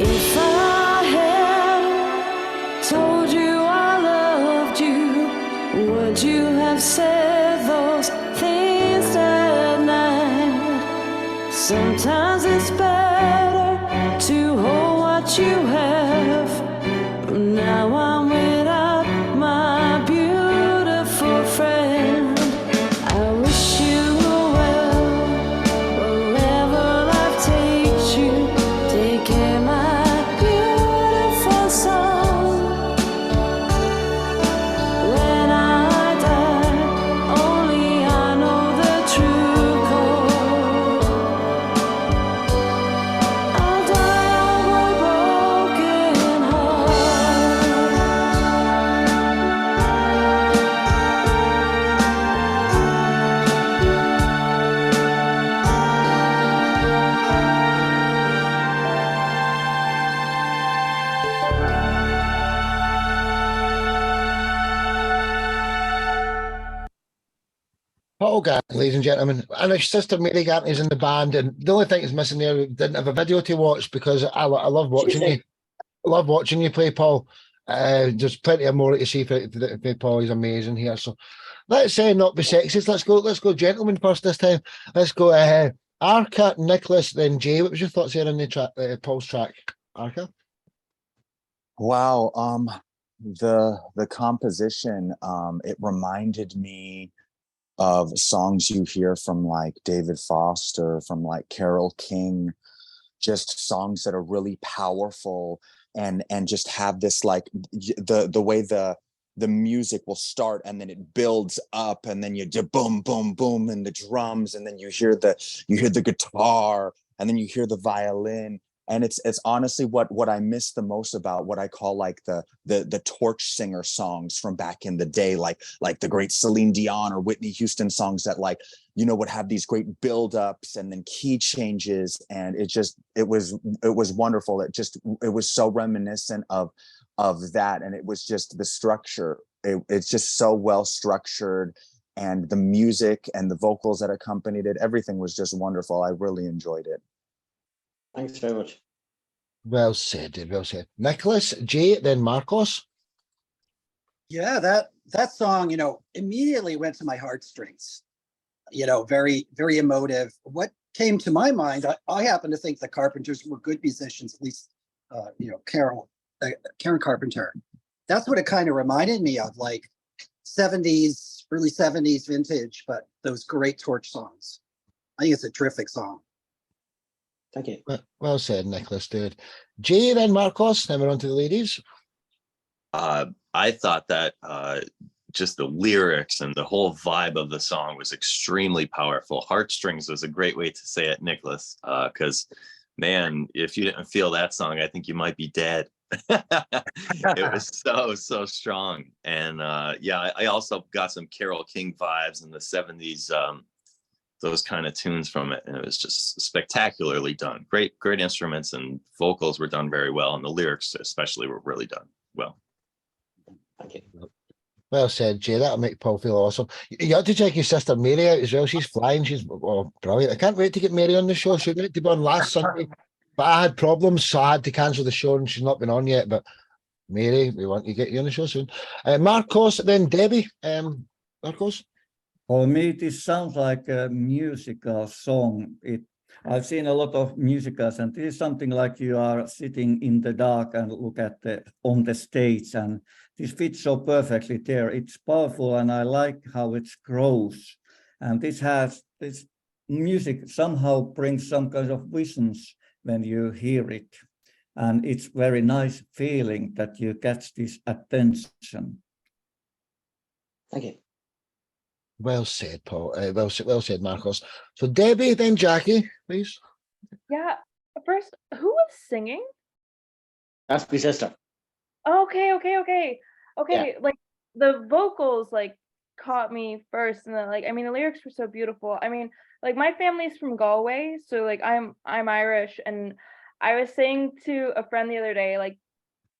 If I had told you I loved you, would you have said those things that night? Sometimes it's better to hold what you have. Now I'm without my beautiful friend. I wish you well wherever life takes you. Take care, my beautiful soul. When I die, only I know the true cause. I'll die of a broken heart. Paul Gantry, ladies and gentlemen, and his sister Mary Gantry's in the band. And the only thing that's missing there, we didn't have a video to watch because I love watching you. I love watching you play, Paul. There's plenty of more to see for Paul. He's amazing here. So let's not be sexist. Let's go gentlemen first this time. Let's go Arca, Nicholas, then Jay. What was your thoughts here on the track, Paul's track, Arca? Wow. The composition, it reminded me of songs you hear from like David Foster, from like Carole King, just songs that are really powerful and just have this like the way the music will start and then it builds up and then you do boom boom boom and the drums and then you hear the guitar and then you hear the violin. And it's honestly what I miss the most about what I call like the torch singer songs from back in the day, like the great Celine Dion or Whitney Houston songs that like, you know, would have these great buildups and then key changes. And it was wonderful. It was so reminiscent of that. And it was just the structure. It's just so well structured, and the music and the vocals that accompanied it, everything was just wonderful. I really enjoyed it. Thanks very much. Well said, well said. Nicholas, Jay, then Marcos. Yeah, that song, you know, immediately went to my heartstrings. You know, very, very emotive. What came to my mind, I happen to think the Carpenters were good musicians, at least, you know, Karen Carpenter. That's what it kind of reminded me of, like 70s, early 70s vintage, but those great torch songs. I think it's a terrific song. Thank you. Well said, Nicholas, dude. Jay, then Marcos, then we're on to the ladies. I thought that just the lyrics and the whole vibe of the song was extremely powerful. Heartstrings was a great way to say it, Nicholas, because man, if you didn't feel that song, I think you might be dead. It was so strong. And yeah, I also got some Carole King vibes in the 70s those kind of tunes from it, and it was just spectacularly done. Great instruments, and vocals were done very well, and the lyrics especially were really done well. Thank you. Well said, Jay. That'll make Paul feel awesome. You ought to check your sister Mary out as well. She's flying. She's brilliant. I can't wait to get Mary on the show. She was meant to be on last Sunday, but I had problems, so I had to cancel the show, and she's not been on yet. But Mary, we want to get you on the show soon. Marcos, then Debbie. Marcos. For me, this sounds like a musical song. I've seen a lot of musicals, and this is something like you are sitting in the dark and look at on the stage, and this fits so perfectly there. It's powerful, and I like how it grows. And this music somehow brings some kind of visions when you hear it, and it's very nice feeling that you catch this attention. Thank you. Well said, Paul. Well said, Marcos. So Debbie, then Jackie, please. Yeah. First, who was singing? That's my sister. Okay. Yeah. Like the vocals like caught me first, and then like I mean the lyrics were so beautiful. I mean, like my family's from Galway, so like I'm Irish, and I was saying to a friend the other day, like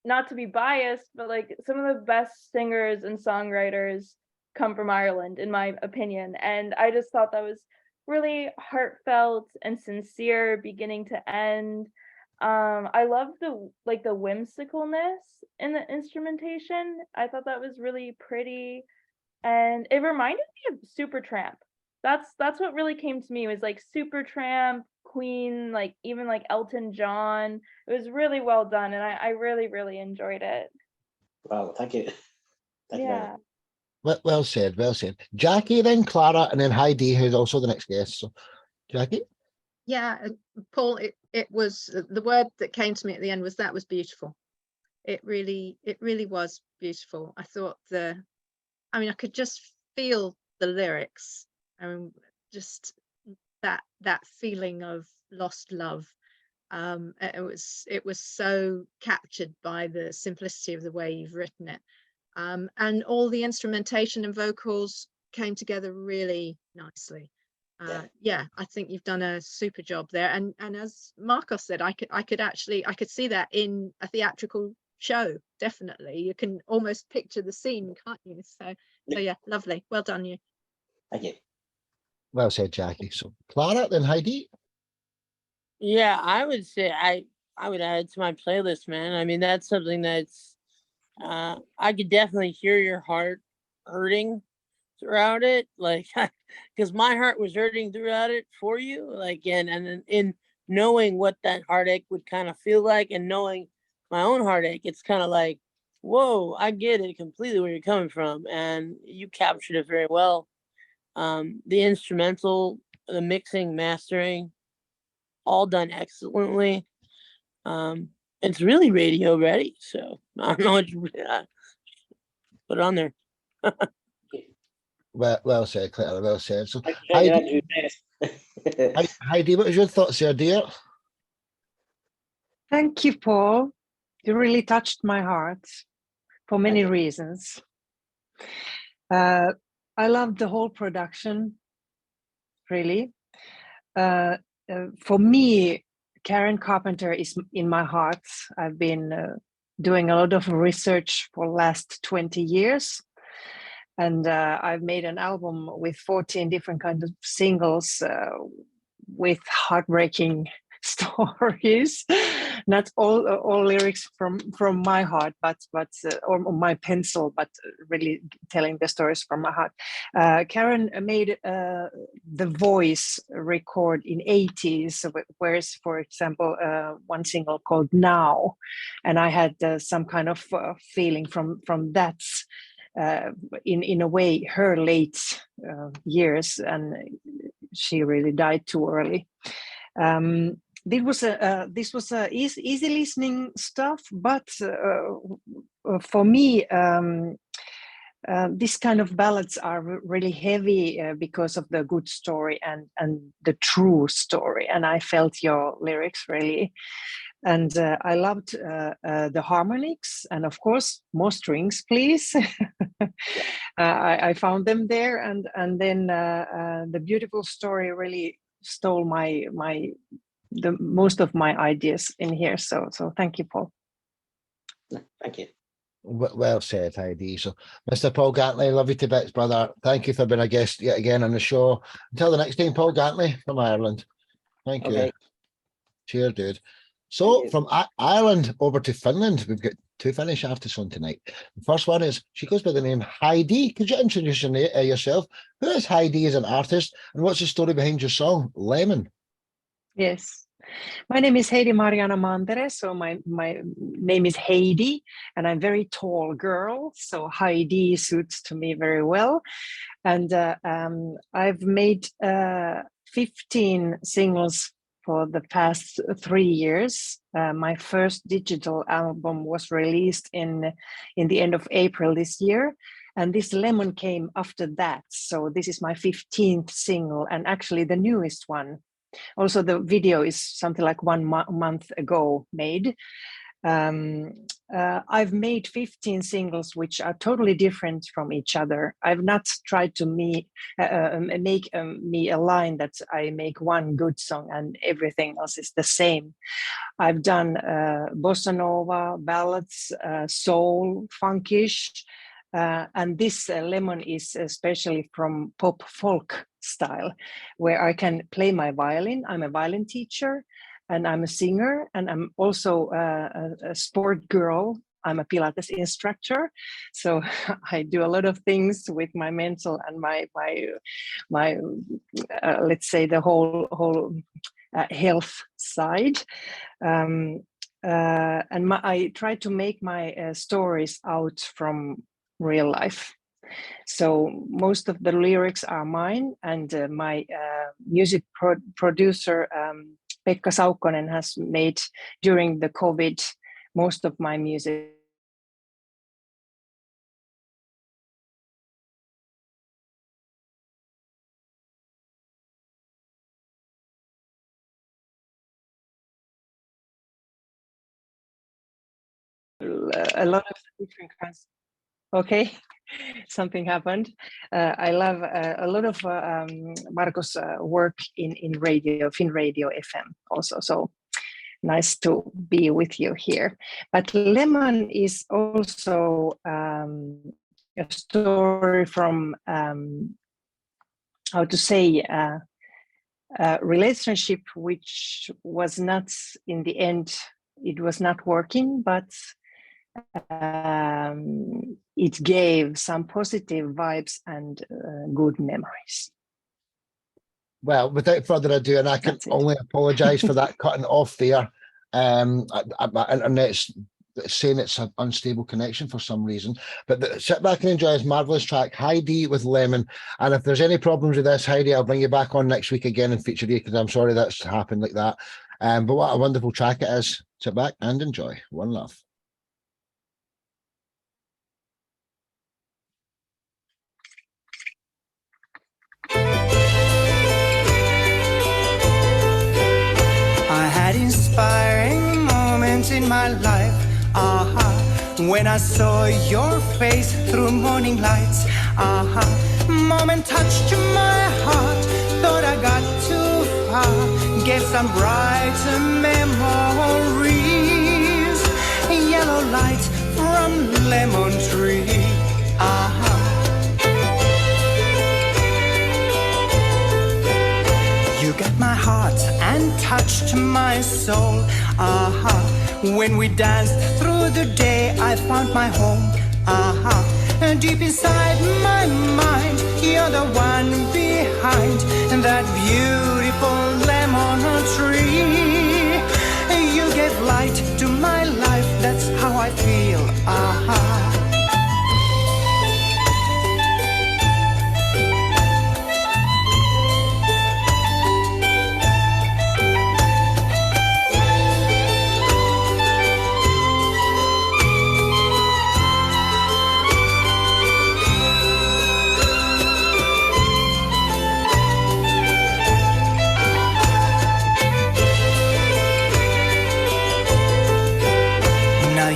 not to be biased, but like some of the best singers and songwriters come from Ireland, in my opinion. And I just thought that was really heartfelt and sincere, beginning to end. I love the whimsicalness in the instrumentation. I thought that was really pretty, and it reminded me of Supertramp. That's what really came to me, was like Supertramp, Queen, like even like Elton John. It was really well done, and I really enjoyed it. Wow, thank you. Thank you very Yeah. much. Well said. Jackie, then Clara, and then Heidi, who's also the next guest. So, Jackie. Yeah, Paul, it was the word that came to me at the end was that was beautiful. It really was beautiful. I thought I could just feel the lyrics. I mean, just that feeling of lost love. It was so captured by the simplicity of the way you've written it. And all the instrumentation and vocals came together really nicely. Yeah, I think you've done a super job there. And as Marcos said, I could see that in a theatrical show. Definitely, you can almost picture the scene, can't you? So yeah, lovely. Well done, you. Thank you. Well said, Jackie. So Clara, then Heidi. Yeah, I would say I would add it to my playlist, man. I mean, that's something that's I could definitely hear your heart hurting throughout it, like because my heart was hurting throughout it for you, like and in knowing what that heartache would kind of feel like, and knowing my own heartache, it's kind of like, whoa, I get it completely where you're coming from, and you captured it very well. The instrumental, the mixing, mastering, all done excellently. It's really radio ready, so I don't know what you put on there. Well said, Clara. Well said. So Heidi, Heidi, what was your thoughts there, dear? Thank you, Paul. You really touched my heart for many reasons. I loved the whole production, really. For me, Karen Carpenter is in my heart. I've been doing a lot of research for the last 20 years. And I've made an album with 14 different kinds of singles with heartbreaking stories. Not all lyrics from my heart, but or my pencil, but really telling the stories from my heart. Karen made the Voice record in 80s, whereas, for example, one single called Now, and I had some kind of feeling from that. In a way, her late years, and she really died too early. This was easy listening stuff, but for me, this kind of ballads are really heavy because of the good story and the true story. And I felt your lyrics really. And I loved the harmonics, and of course, more strings, please. I found them there, and then the beautiful story really stole the most of my ideas in here. So thank you, Paul. Thank you. Well said, Heidi. So, Mr. Paul Gantley, love you to bits, brother. Thank you for being a guest yet again on the show. Until the next time, Paul Gantley from Ireland. Thank you. Okay. Cheers, dude. So, you. from Ireland over to Finland, we've got two Finnish artists on tonight. The first one is, she goes by the name Heidi. Could you introduce yourself? Who is Heidi as an artist, and what's the story behind your song, Lemon? Yes. My name is Heidi Mariana Mantere, so my name is Heidi, and I'm a very tall girl, so Heidi suits to me very well. And I've made 15 singles for the past 3 years. My first digital album was released in the end of April this year, and this Lemon came after that. So this is my 15th single, and actually the newest one. Also, the video is something like 1 month ago made. I've made 15 singles which are totally different from each other. I've not tried to make me a line that I make one good song and everything else is the same. I've done bossa nova, ballads, soul, funkish, and this Lemon is especially from pop folk style, where I can play my violin. I'm a violin teacher, and I'm a singer, and I'm also a sport girl. I'm a Pilates instructor, so I do a lot of things with my mental and my let's say the whole health side. And I try to make my stories out from real life. So most of the lyrics are mine, and my music producer Pekka Saukkonen has made during the COVID most of my music. A lot of different kinds. Okay, something happened. I love a lot of Marco's work in radio, Fin Radio FM also. So nice to be with you here. But Lemon is also a story from, how to say, a relationship which was not, in the end, it was not working, but it gave some positive vibes and good memories. Well, without further ado, and I can only apologise for that cutting off there. My internet's saying it's an unstable connection for some reason. But sit back and enjoy this marvellous track, Heidi with Lemon. And if there's any problems with this, Heidi, I'll bring you back on next week again and feature you, because I'm sorry that's happened like that. But what a wonderful track it is. Sit back and enjoy. One love. I had inspiring moments in my life, when I saw your face through morning lights, moment touched my heart, thought I got too far, gave some brighter memories, yellow light from lemon tree, You got my heart and touched my soul. When we danced through the day, I found my home. And deep inside my mind, you're the one behind that beautiful lemon tree. You gave light to my life, that's how I feel.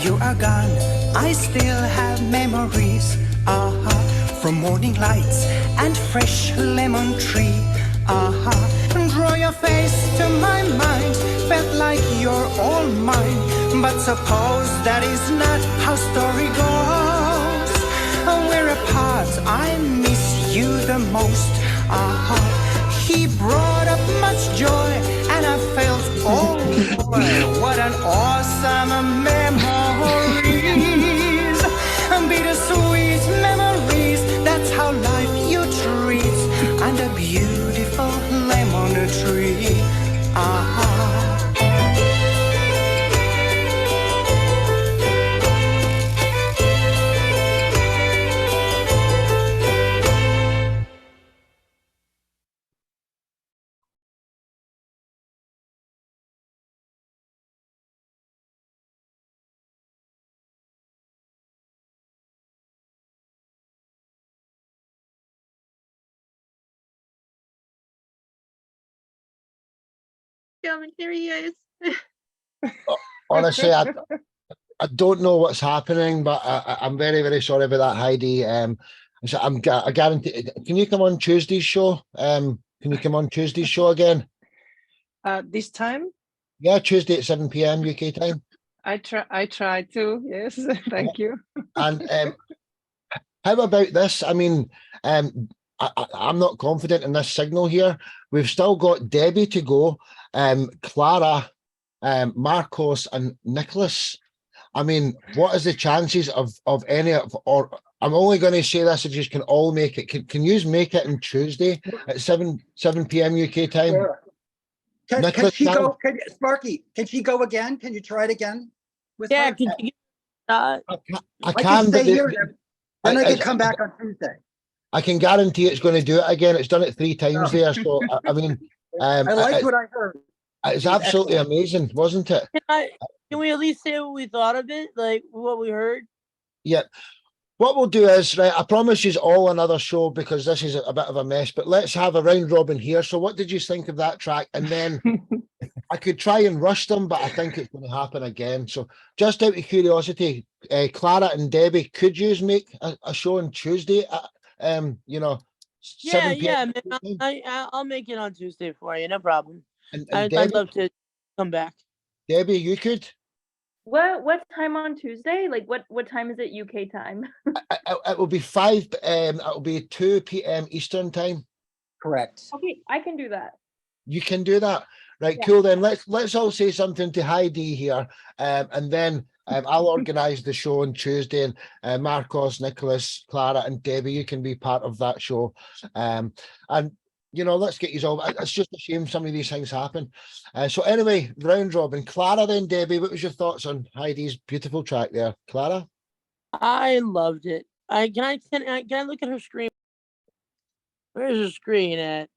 You are gone, I still have memories. from morning lights and fresh lemon tree. Draw your face to my mind, felt like you're all mine. But suppose that is not how story goes. We're apart, I miss you the most. He brought up much joy, and I felt, oh boy, what an awesome memories. Bittersweet memories, that's how life you treat under beautiful lemon tree. Come and here he is. Honestly, I don't know what's happening, but I'm very, very sorry about that, Heidi. So I guarantee. Can you come on Tuesday's show? Can you come on Tuesday's show again? This time Yeah, Tuesday at 7 p.m. UK time. I try to. Yes, thank you. And how about this? I mean, I'm not confident in this signal here. We've still got Debbie to go, Clara, Marcos, and Nicholas. I mean, what is the chances of any of, or I'm only going to say this if you can all make it. Can you make it on Tuesday at 7 p.m. UK time? Sure. Can Nicholas, she go? Sparky, can she go again? Can you try it again? With Yeah, her? can you I I can, can but stay here. Then I can I- come back on Tuesday. I can guarantee it's going to do it again. It's done it 3 times there. So, I mean, I liked what I heard. it's absolutely amazing, wasn't it? Can we at least say what we thought of it, like what we heard? Yeah. What we'll do is, right, I promise you all another show because this is a bit of a mess, but let's have a round robin here. So what did you think of that track? And then I could try and rush them, but I think it's going to happen again. So just out of curiosity, Clara and Debbie, could you make a show on Tuesday at, Yeah, 7 yeah, p.m.? man, I'll make it on Tuesday for you, no problem. And I'd Debbie, love to come back. Debbie, you could? What time on Tuesday? Like what time is it UK time? It will be 5, it will be 2 p.m. Eastern time. Correct. Okay, I can do that. You can do that. Right, Yeah. cool. Then let's all say something to Heidi here, and then I'll organise the show on Tuesday. And Marcos, Nicholas, Clara, and Debbie, you can be part of that show. And let's get you all. It's just a shame some of these things happen. So anyway, round robin. Clara, then Debbie. What was your thoughts on Heidi's beautiful track there, Clara? I loved it. Can I look at her screen? Where's her screen at?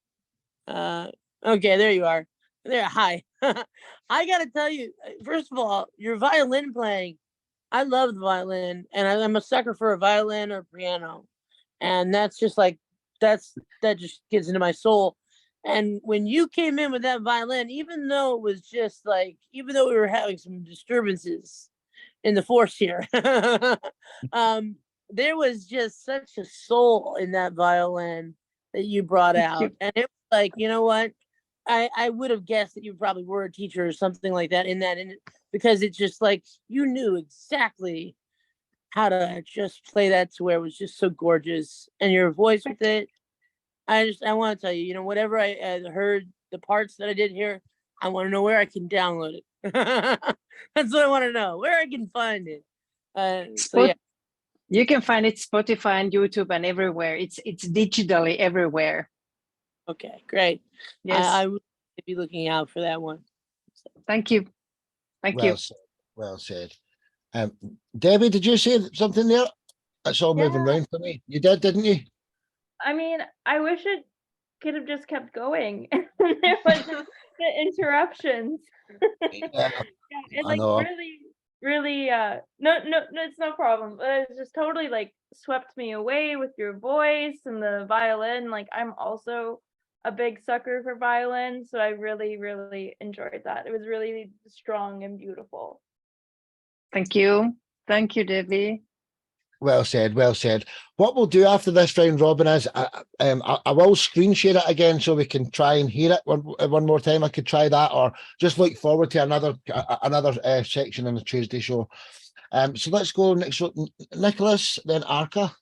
Okay, there you are. There, hi. I gotta tell you, first of all, your violin playing, I love the violin, and I'm a sucker for a violin or piano, and that's just like that just gets into my soul. And when you came in with that violin, even though we were having some disturbances in the force here, there was just such a soul in that violin that you brought out, and it was like, you know what? I would have guessed that you probably were a teacher or something like that because it's just like you knew exactly how to just play that to where it was just so gorgeous, and your voice with it. I want to tell you, whatever I heard, the parts that I did hear, I want to know where I can download it. That's what I want to know, where I can find it. So yeah. You can find it Spotify and YouTube and everywhere. It's digitally everywhere. Okay, great. Yes. I will be looking out for that one. Thank you. Thank you. Well said. Debbie, did you say something there? It's all moving around for me. You did, didn't you? I mean, I wish it could have just kept going. There was the interruptions. Yeah, It I know. really no, it's no problem. It's just totally like swept me away with your voice and the violin. Like I'm also a big sucker for violin, so I really enjoyed that. It was really strong and beautiful. Thank you, Debbie. Well said, well said. What we'll do after this round robin is I will screen share it again so we can try and hear it one more time. I could try that, or just look forward to another section in the Tuesday show. So let's go next. Nicholas, then Arca.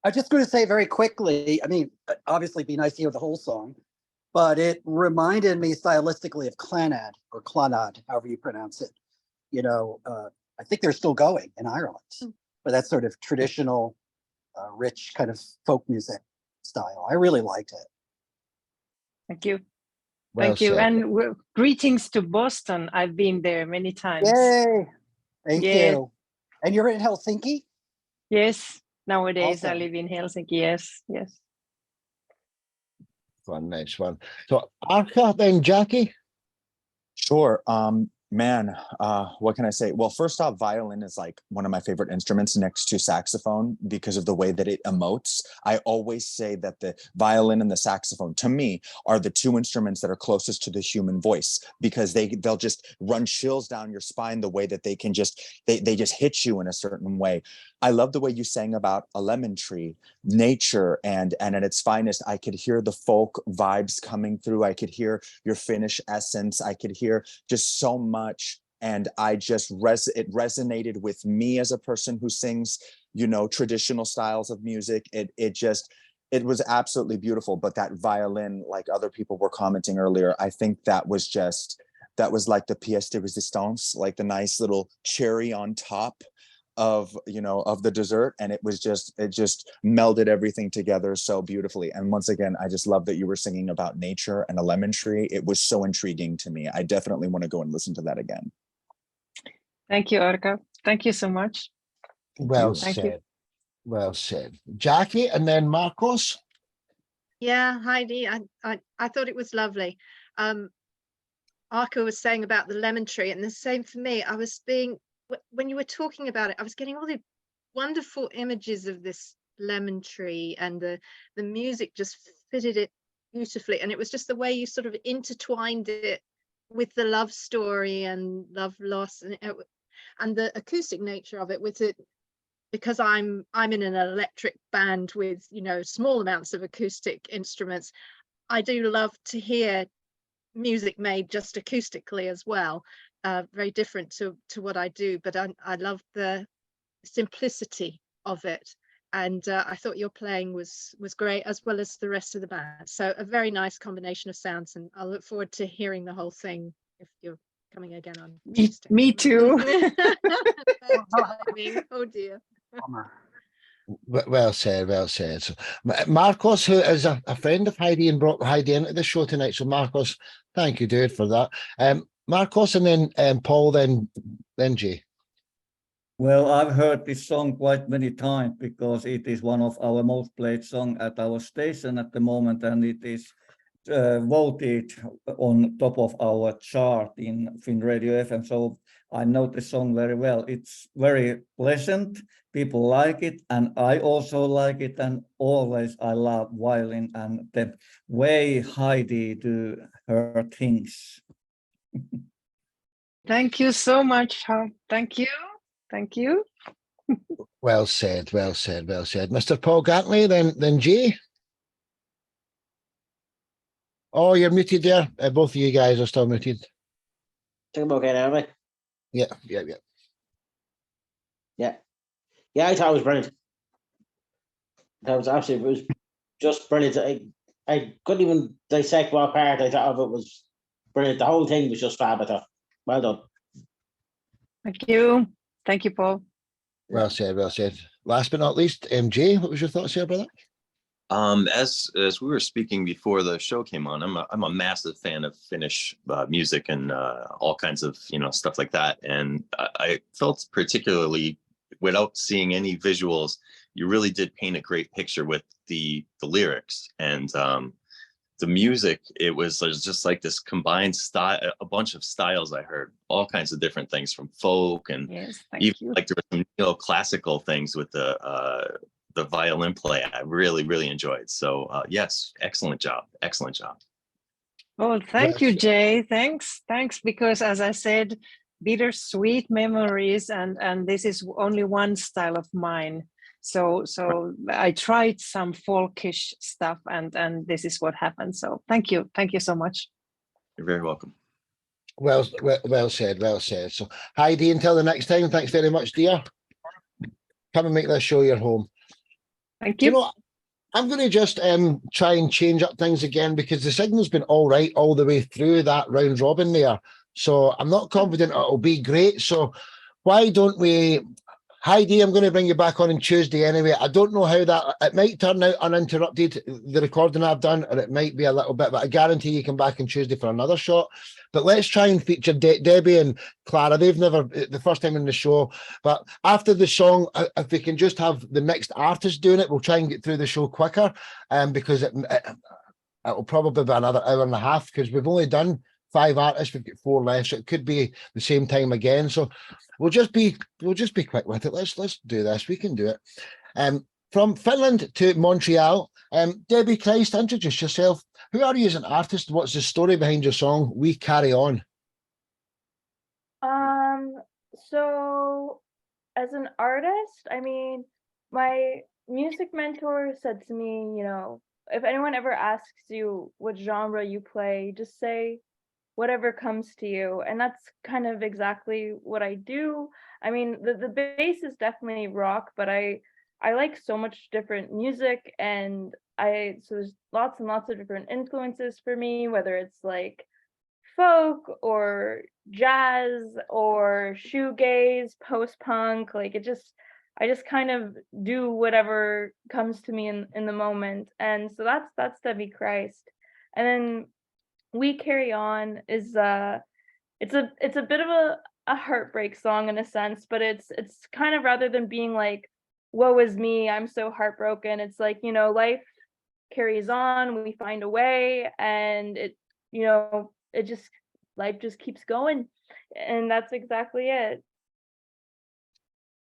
I'm just going to say very quickly, I mean, obviously it'd be nice to hear the whole song, but it reminded me stylistically of Clannad or Clannad, however you pronounce it. You know, I think they're still going in Ireland, but that's sort of traditional, rich kind of folk music style. I really liked it. Thank you. Well Thank you. said. And greetings to Boston. I've been there many times. Yay! Thank Yeah. you. And you're in Helsinki? Yes. Nowadays I Awesome. live in Helsinki. Yes. Yes. One nice one. So Arca, then Jackie. Sure. Man, what can I say? Well, first off, violin is like one of my favorite instruments next to saxophone because of the way that it emotes. I always say that the violin and the saxophone, to me, are the two instruments that are closest to the human voice, because they'll just run chills down your spine the way that they can just, they just hit you in a certain way. I love the way you sang about a lemon tree, nature, and at its finest. I could hear the folk vibes coming through. I could hear your Finnish essence. I could hear just so much. And I just, it resonated with me as a person who sings, you know, traditional styles of music. It was absolutely beautiful. But that violin, like other people were commenting earlier, I think that was like the pièce de résistance, like the nice little cherry on top of, you know, of the dessert. And it just melded everything together so beautifully. And once again, I just love that you were singing about nature and a lemon tree. It was so intriguing to me. I definitely want to go and listen to that again. Thank you, Arca. Thank you so much. Well Thank said. you. Well said. Jackie, and then Marcos. Yeah, Heidi, I thought it was lovely. Arca was saying about the lemon tree, and the same for me. When you were talking about it, I was getting all the wonderful images of this lemon tree, and the music just fitted it beautifully. And it was just the way you sort of intertwined it with the love story and love loss, and the acoustic nature of it with it, because I'm in an electric band with, you know, small amounts of acoustic instruments. I do love to hear music made just acoustically as well. Very different to what I do, but I love the simplicity of it, and I thought your playing was great, as well as the rest of the band. So a very nice combination of sounds, and I look forward to hearing the whole thing if you're coming again on Tuesday. Me too. Oh dear. Well said, well said. So Marcos, who is a friend of Heidi and brought Heidi into the show tonight. So Marcos, thank you, dude, for that. Marcos, and then Paul, then Jay. Well, I've heard this song quite many times because it is one of our most played songs at our station at the moment, and it is voted on top of our chart in Fin Radio FM. So I know the song very well. It's very pleasant. People like it, and I also like it. And always I love violin and the way Heidi do her things. Thank you so much. Thank you. Thank you. Well said, well said, well said. Mr. Paul Gantley, then Jay. Oh, you're muted there. Both of you guys are still muted. I think I'm okay now, am I? Yeah. Yeah, I thought it was brilliant. That was absolutely, it was just brilliant. I couldn't even dissect what part I thought of it was brilliant. The whole thing was just fab, I thought. Well done. Thank you. Thank you, Paul. Well said, well said. Last but not least, MJ, what was your thoughts here, brother? As we were speaking before the show came on, I'm a massive fan of Finnish music and all kinds of, you know, stuff like that. And I felt particularly, without seeing any visuals, you really did paint a great picture with the lyrics and the music. It was just like this combined style, a bunch of styles. I heard all kinds of different things from folk and even like there were some neoclassical things with the violin play. I really enjoyed. So yes, excellent job. Well, thank you, Jay. Thanks. Because as I said, bittersweet memories, and this is only one style of mine. So I tried some folkish stuff, and this is what happened. So thank you so much. You're very welcome. Well said, well said. So Heidi, until the next time, thanks very much, dear. Come and make this show your home. Thank Do you. you know what? I'm going to just try and change up things again, because the signal's been all right all the way through that round robin there. So I'm not confident it'll be great. So why don't we, Heidi, I'm going to bring you back on Tuesday anyway. I don't know how that, it might turn out uninterrupted, the recording I've done, or it might be a little bit, but I guarantee you come back on Tuesday for another shot. But let's try and feature Debbie and Clara. They've never, the first time in the show, but after the song, if we can just have the next artist doing it, we'll try and get through the show quicker, because it'll probably be another hour and a half, because we've only done 5 artists, we've got 4 left, so it could be the same time again. So we'll just be quick with it. Let's do this. We can do it. From Finland to Montreal, Debbie Christ, introduce yourself. Who are you as an artist? What's the story behind your song "We Carry On"? So as an artist, I mean, my music mentor said to me, you know, if anyone ever asks you what genre you play, just say whatever comes to you. And that's kind of exactly what I do. I mean, the bass is definitely rock, but I like so much different music, and so there's lots and lots of different influences for me, whether it's like folk or jazz or shoegaze, post-punk, like I just kind of do whatever comes to me in the moment. And so that's Debbie Christ. And then "We Carry On" is it's a bit of a heartbreak song in a sense, but it's kind of, rather than being like, woe is me, I'm so heartbroken, it's like, you know, life carries on, we find a way, and it, you know, life just keeps going. And that's exactly it.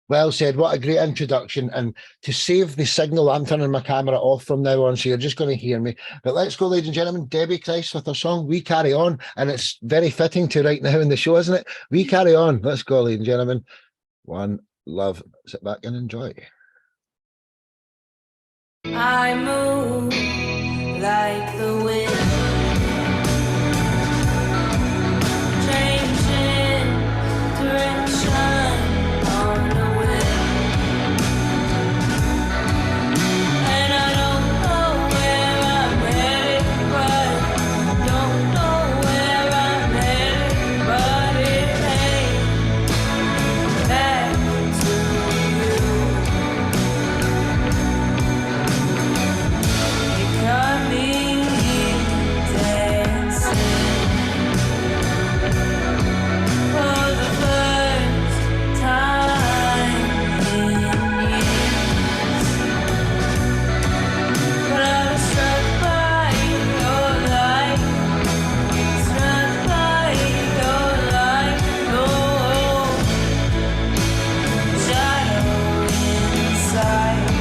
Well said. What a great introduction. And to save the signal, I'm turning my camera off from now on, so you're just going to hear me. But let's go, ladies and gentlemen. Debbie Christ with her song "We Carry On." And it's very fitting to right now in the show, isn't it? We carry on. Let's go, ladies and gentlemen. One love. Sit back and enjoy. I move like the wind, changing direction on the wind, and I don't know where I'm headed, but don't know where I'm headed, but it ain't back to you. Got me dancing for the first time in years, but I was struck by your light, struck by your light, oh, shadow inside.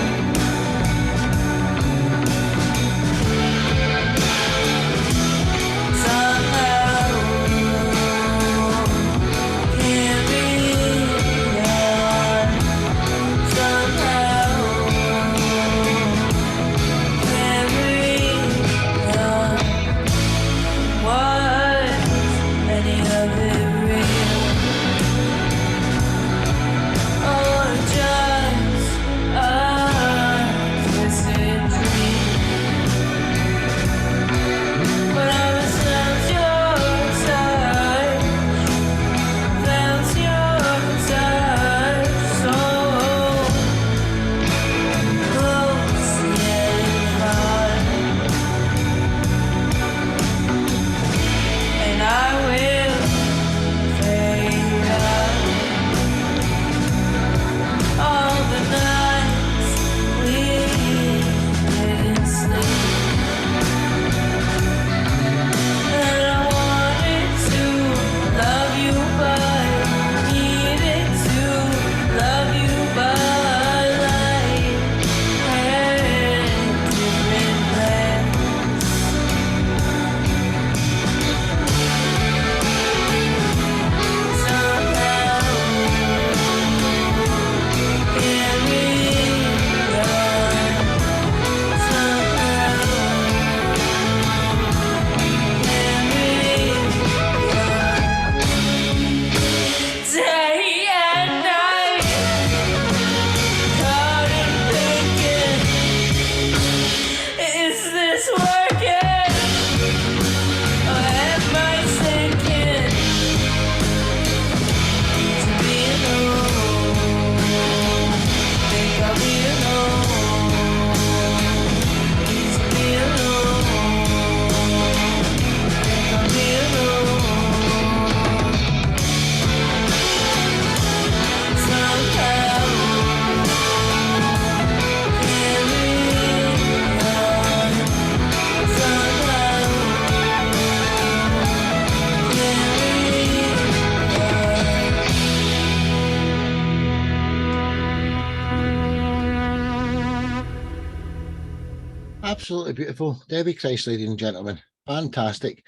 Absolutely beautiful. Debbie Christ, ladies and gentlemen. Fantastic.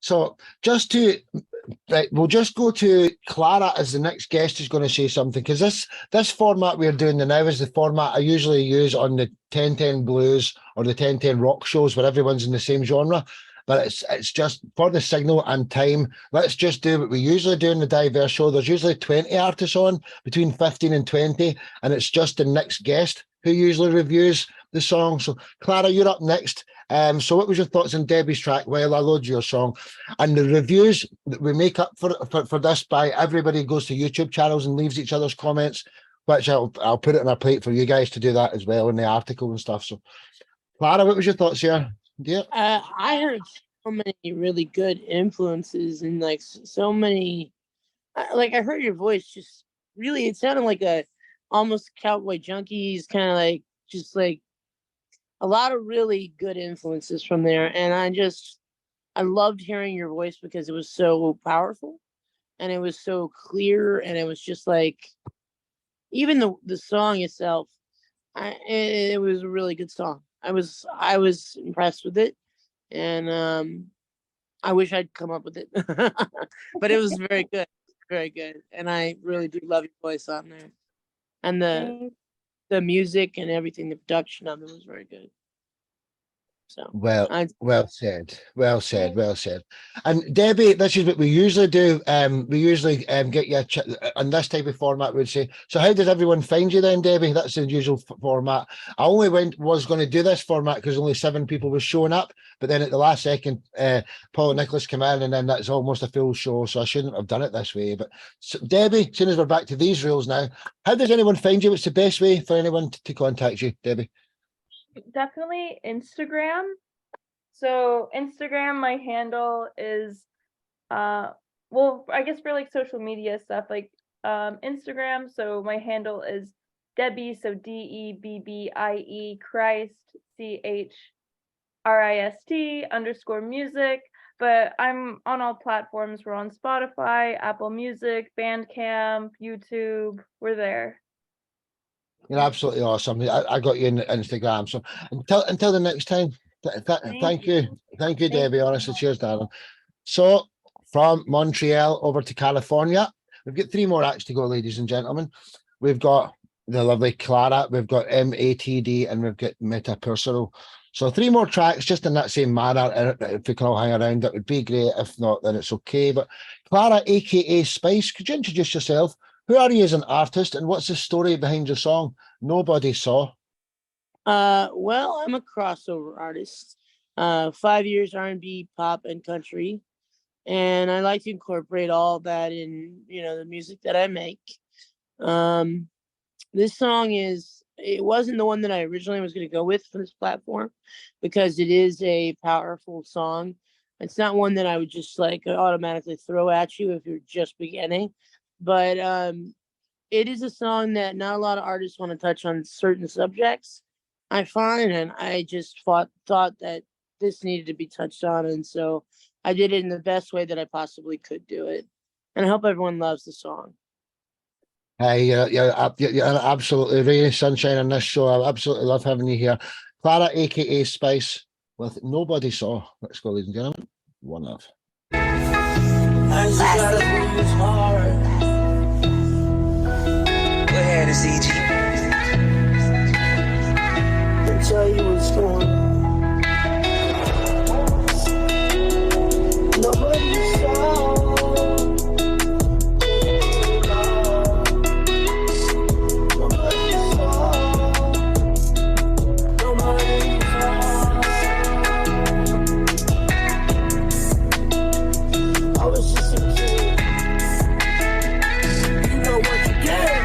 So just to, right, we'll just go to Clara as the next guest is going to say something, because this format we're doing now is the format I usually use on the 1010 Blues or the 1010 Rock shows where everyone's in the same genre. But it's just for the signal and time. Let's just do what we usually do in the Diverse show. There's usually 20 artists on, between 15 and 20, and it's just the next guest who usually reviews the song. So Clara, you're up next. So what was your thoughts on Debbie's track? Well, I load your song, and the reviews that we make up for this by everybody goes to YouTube channels and leaves each other's comments, which I'll put it on a plate for you guys to do that as well in the article and stuff. So Clara, what was your thoughts here? Yeah. I heard so many really good influences and like so many, like I heard your voice just really, it sounded like a almost Cowboy Junkies, kind of like just like a lot of really good influences from there. And I loved hearing your voice because it was so powerful and it was so clear. And it was just like, even the song itself, it was a really good song. I was impressed with it, and I wish I'd come up with it, but it was very good, very good. And I really do love your voice on there, and the music and everything, the production of it was very good. So well said. And Debbie, this is what we usually do. We usually get you on this type of format. We'd say, so how did everyone find you then, Debbie? That's the usual format. I only was going to do this format because only 7 people was showing up, but then at the last second, Paul and Nicholas came in, and then that's almost a full show. So I shouldn't have done it this way. But so, Debbie, as soon as we're back to these rules now, how does anyone find you? What's the best way for anyone to contact you, Debbie? Definitely Instagram. So Instagram, my handle is well, I guess for like social media stuff, like Instagram. So my handle is Debbie, so DEBBIE Christ CHRIST_music. But I'm on all platforms. We're on Spotify, Apple Music, Bandcamp, YouTube. We're there. You're absolutely awesome. I got you in Instagram. So until the next time, thank you, Debbie. Honestly, cheers, darling. So from Montreal over to California, we've got 3 more acts to go, ladies and gentlemen. We've got the lovely Clara, we've got MATD, and we've got Meta Personal. So 3 more tracks just in that same manner. If we can all hang around, that would be great. If not, then it's okay. But Clara, aka Spice, could you introduce yourself? Who are you as an artist, and what's the story behind your song Nobody Saw? Well, I'm a crossover artist. 5 years R&B, pop, and country, and I like to incorporate all that in the music that I make. This song it wasn't the one that I originally was going to go with for this platform because it is a powerful song. It's not one that I would just like automatically throw at you if you're just beginning. But it is a song that not a lot of artists want to touch on certain subjects, I find, and I just thought that this needed to be touched on, and so I did it in the best way that I possibly could do it. And I hope everyone loves the song. Hey, you're absolutely raining sunshine on this show. I absolutely love having you here. Clara, aka Spice, with Nobody Saw. Let's go, ladies and gentlemen. One love. I just gotta breathe hard. Go ahead, it's EG. I'll tell you what's going on. Nobody saw. Nobody saw. Nobody saw. I was just a kid. You know what you get.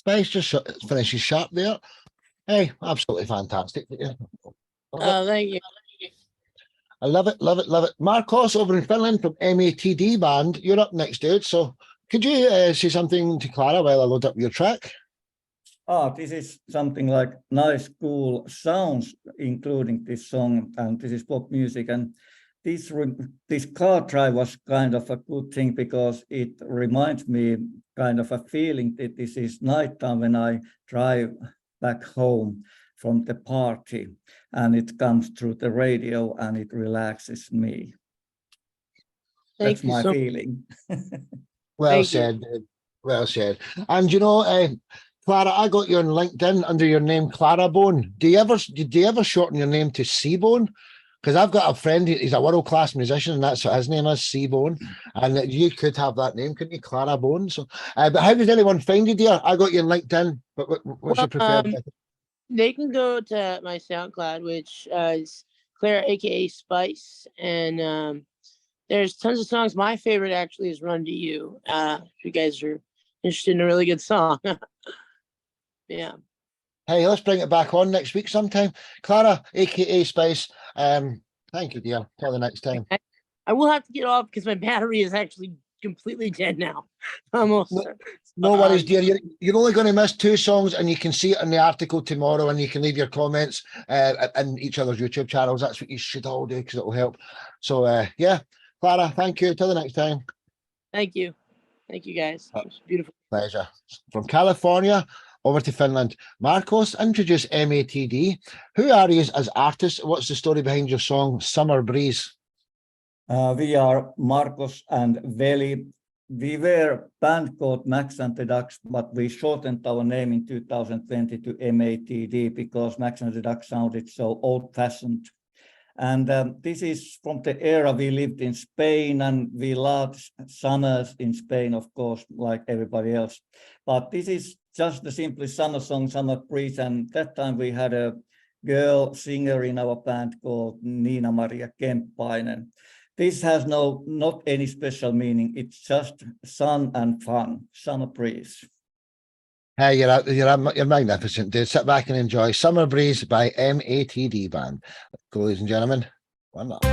Spice just finishes sharp there. Hey, absolutely fantastic. Thank you. I love it, love it, love it. Marcos over in Finland from MATD band. You're up next, dude. So could you say something to Clara while I load up your track? This is something like nice, cool sounds, including this song, and this is pop music. And this car drive was kind of a good thing because it reminds me kind of a feeling that this is nighttime when I drive back home from the party, and it comes through the radio and it relaxes me. That's my feeling. Well said, dude. Well said. And you know, Clara, I got you on LinkedIn under your name Clara Bone. Did you ever shorten your name to C-Bone? Because I've got a friend, he's a world-class musician, and that's what his name is, C-Bone. And you could have that name, couldn't you, Clara Bone? So, but how did anyone find you, dear? I got you on LinkedIn, but what's your preferred method? They can go to my SoundCloud, which is Claire, aka Spice, and there's tons of songs. My favorite actually is Run to You. If you guys are interested in a really good song. Yeah. Hey, let's bring it back on next week sometime. Clara, aka Spice, thank you, dear. Till the next time. I will have to get off because my battery is actually completely dead now. Almost. No worries, dear. You're only going to miss 2 songs, and you can see it in the article tomorrow, and you can leave your comments in each other's YouTube channels. That's what you should all do because it will help. So, yeah, Clara, thank you. Till the next time. Thank you. Thank you, guys. It's beautiful. Pleasure. From California over to Finland. Marcos, introduce MATD. Who are you as artists? What's the story behind your song Summer Breeze? We are Marcos and Veli. We were a band called Max and the Ducks, but we shortened our name in 2020 to MATD because Max and the Ducks sounded so old-fashioned. And this is from the era we lived in Spain, and we loved summers in Spain, of course, like everybody else. But this is just the simply summer song, Summer Breeze. And that time we had a girl singer in our band called Nina Maria Kemppainen. This has not any special meaning. It's just sun and fun, Summer Breeze. Hey, you're magnificent, dude. Sit back and enjoy Summer Breeze by MATD band. Go, ladies and gentlemen. One up.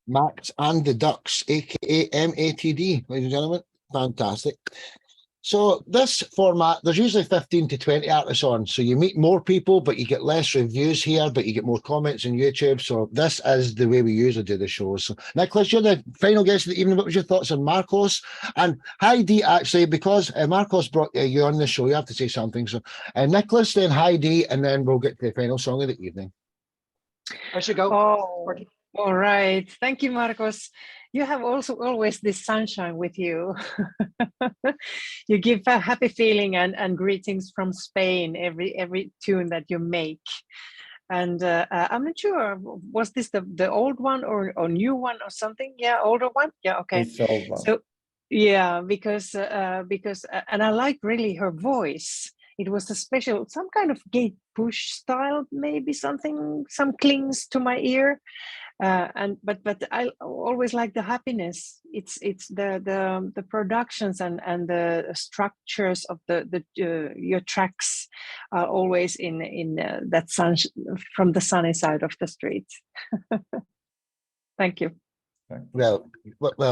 Max and the Ducks, aka MATD, ladies and gentlemen. Fantastic. So this format, there's usually 15 to 20 artists on. So you meet more people, but you get less reviews here, but you get more comments on YouTube. So this is the way we usually do the shows. So Nicholas, you're the final guest of the evening. What was your thoughts on Marcos? And Heidi, actually, because Marcos brought you on the show, you have to say something. So Nicholas, then Heidi, and then we'll get to the final song of the evening. I should go. Oh, all right. Thank you, Marcos. You have also always this sunshine with you. You give a happy feeling and greetings from Spain every tune that you make. And I'm not sure, was this the old one or new one or something? Yeah, older one. Yeah, okay. It's old one. So yeah, because and I like really her voice. It was a special, some kind of gate push style, maybe something, some clings to my ear. But I always like the happiness. It's the productions and the structures of the your tracks are always in that sun from the sunny side of the street. Thank you. Well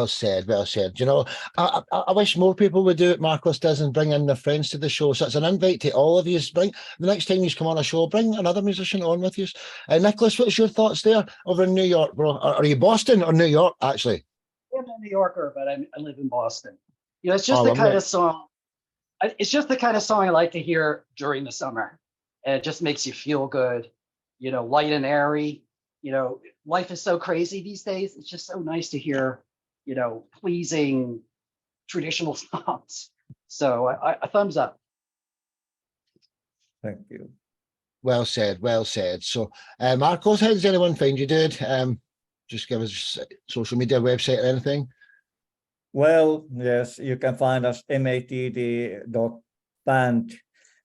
said, well said. You know, I wish more people would do it. Marcos does, and bring in their friends to the show. So it's an invite to all of you. Bring the next time you come on a show, bring another musician on with you. Nicholas, what's your thoughts there over in New York, bro? Are you Boston or New York, actually? I'm a New Yorker, but I live in Boston. You know, it's just the kind of song. It's just the kind of song I like to hear during the summer, and it just makes you feel good. You know, light and airy. You know, life is so crazy these days. It's just so nice to hear, you know, pleasing traditional songs. So a thumbs up. Thank you. Well said, well said. So Marcos, how does anyone find you, dude? Just give us social media, website or anything. Well, yes, you can find us matd.band.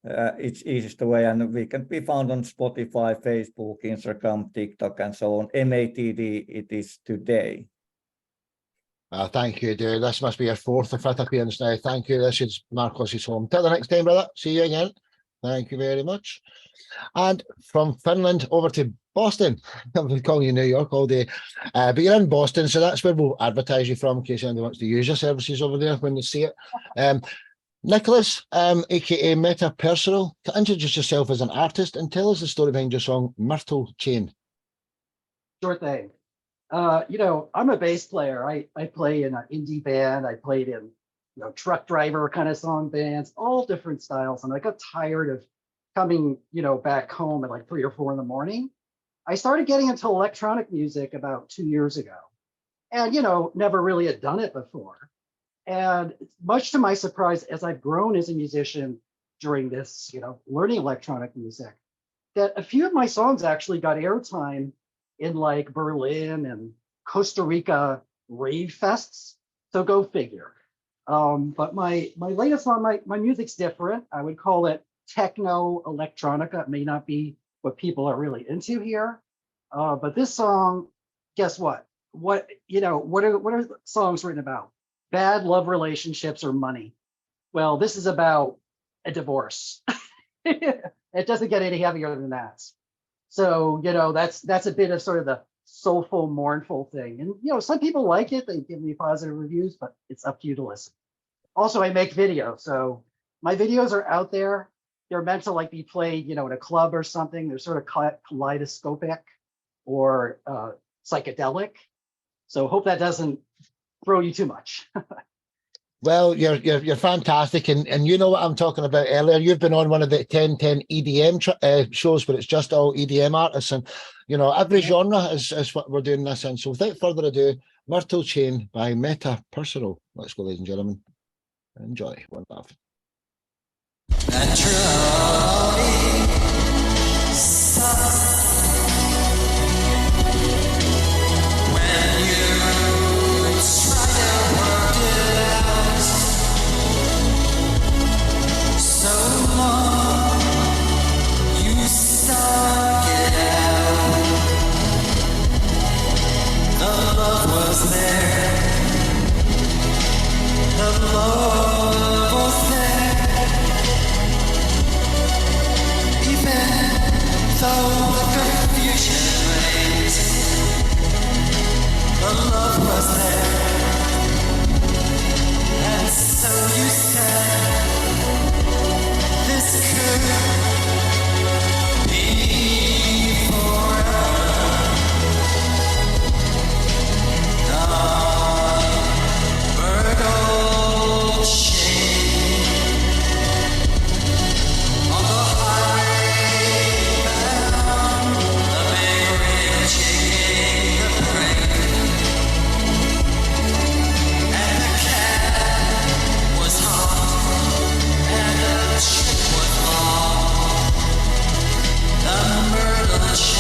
It's easiest way, and we can be found on Spotify, Facebook, Instagram, TikTok, and so on. MATD, it is today. Thank you, dude. This must be your fourth or fifth appearance now. Thank you. This is Marcos' home. Till the next time, brother. See you again. Thank you very much. And from Finland over to Boston. I'm going to call you New York all day. But you're in Boston, so that's where we'll advertise you from in case anyone wants to use your services over there when they see it. Nicholas, aka Meta Personal, to introduce yourself as an artist and tell us the story behind your song Myrtle Chain. Sure thing. You know, I'm a bass player. I play in an indie band. I played in, you know, truck driver kind of song bands, all different styles. And I got tired of coming, you know, back home at like 3 or 4 in the morning. I started getting into electronic music about 2 years ago, and, you know, never really had done it before. And much to my surprise, as I've grown as a musician during this, you know, learning electronic music, that a few of my songs actually got airtime in like Berlin and Costa Rica rave fests. So go figure. But my latest song, my music's different. I would call it techno electronica. It may not be what people are really into here. But this song, guess what? What are songs written about? Bad love relationships or money. Well, this is about a divorce. It doesn't get any heavier than that. So, you know, that's a bit of sort of the soulful, mournful thing. And, you know, some people like it. They give me positive reviews, but it's up to you to listen. Also, I make videos. So my videos are out there. They're meant to like be played, you know, in a club or something. They're sort of kaleidoscopic or psychedelic. So hope that doesn't throw you too much. Well, you're fantastic, and you know what I'm talking about earlier. You've been on one of the 1010 EDM shows where it's just all EDM artists, and you know every genre is what we're doing this in. So without further ado, Myrtle Chain by Meta Personal. Let's go, ladies and gentlemen. Enjoy. One love. Though the confusion reigns, the love was there. And so you said this could be forever. The bird shade on the highway bound, the big red shaking the rain, and the cab was hot, and the ship was long, the myrtle shade.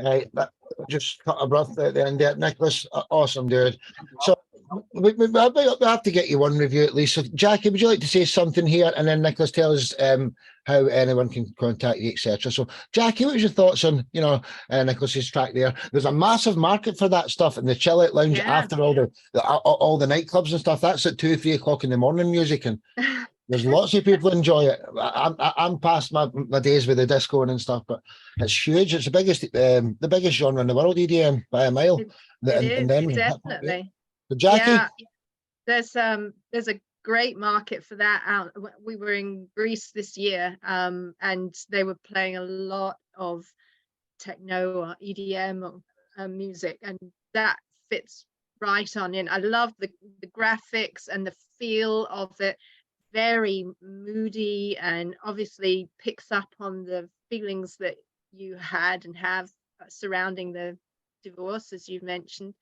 Right, that just cut a breath at the end there. Nicholas, awesome, dude. So we have to get you one review at least. So Jackie, would you like to say something here? And then Nicholas, tell us how anyone can contact you, etc. So Jackie, what was your thoughts on, Nicholas's track there? There's a massive market for that stuff in the chill out lounge after all the nightclubs and stuff. That's at 2-3 o'clock in the morning music, and there's lots of people enjoy it. I'm past my days with the disco and stuff, but it's huge. It's the biggest genre in the world, EDM, by a mile. Definitely. So Jackie, there's a great market for that out. We were in Greece this year, and they were playing a lot of techno or EDM music, and that fits right on in. I love the graphics and the feel of it. Very moody, and obviously picks up on the feelings that you had and have surrounding the divorce, as you've mentioned.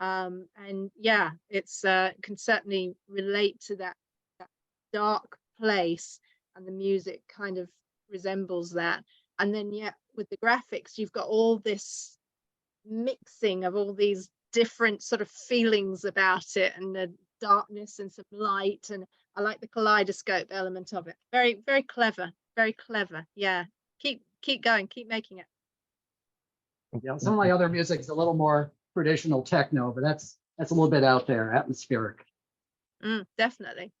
And yeah, it's can certainly relate to that dark place, and the music kind of resembles that. And then with the graphics, you've got all this mixing of all these different sort of feelings about it, and the darkness and some light, and I like the kaleidoscope element of it. Very, very clever. Very clever. Yeah. Keep going. Keep making it. Yeah. Some of my other music is a little more traditional techno, but that's a little bit out there, atmospheric. Definitely.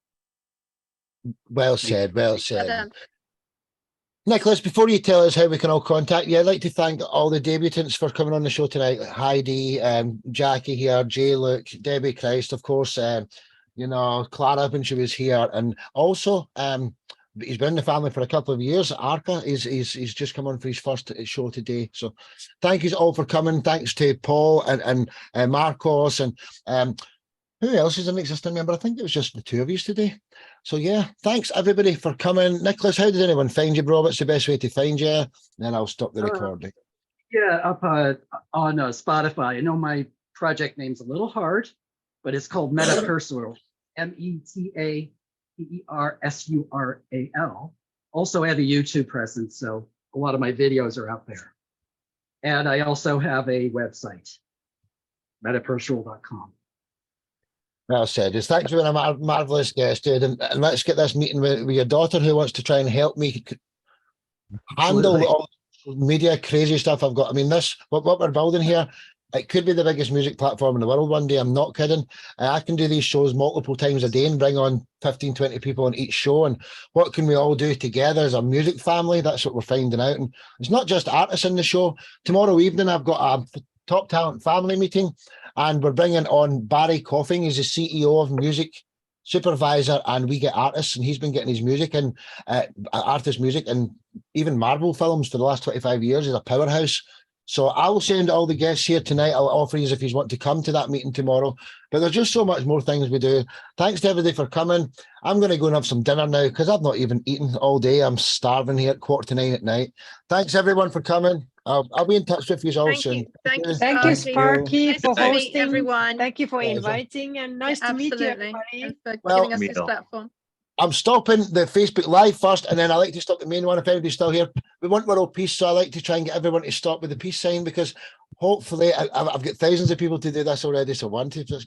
Well said, well But, said. Nicholas, before you tell us how we can all contact you, I'd like to thank all the debutants for coming on the show tonight. Heidi, Jackie here, Jay, Luke, Debbie Christ, of course, you know, Clara when she was here, and also he's been in the family for a couple of years. Arca, he's just come on for his first show today. So thank you all for coming. Thanks to Paul and Marcos and who else is an existing member? I think it was just the two of you today. So yeah, thanks everybody for coming. Nicholas, how did anyone find you, bro? What's the best way to find you? Then I'll stop the recording. Yeah, up on Spotify. I know my project name's a little hard, but it's called Metapersonal. METAPERSURAL. Also have a YouTube presence, so a lot of my videos are out there. And I also have a website, metapersonal.com. Well said. Just thanks for being a marvelous guest, dude. And let's get this meeting with your daughter who wants to try and help me handle all the media crazy stuff I've got. I mean, what we're building here, it could be the biggest music platform in the world one day. I'm not kidding. I can do these shows multiple times a day and bring on 15, 20 people on each show. And what can we all do together as a music family? That's what we're finding out. And it's not just artists in the show. Tomorrow evening, I've got a top talent family meeting, and we're bringing on Barry Coffing. He's the CEO of Music Supervisor, and We Get Artists, and he's been getting his music and artist music and even Marvel films for the last 25 years. He's a powerhouse. So I will send all the guests here tonight. I'll offer you if you want to come to that meeting tomorrow. But there's just so much more things we do. Thanks to everybody for coming. I'm going to go and have some dinner now because I've not even eaten all day. I'm starving here at 8:45 at night. Thanks everyone for coming. I'll be in touch with you all soon. Thank you, Thank you, Sparky, Nice for to meet hosting. everyone. Thank you for Pleasure. inviting, and nice to meet you, Absolutely. everybody. And for Well, giving us this Neil. platform. I'm stopping the Facebook Live first, and then I like to stop the main one if anybody's still here. We want world peace, so I like to try and get everyone to stop with the peace sign because hopefully I've got thousands of people to do this already, so one to just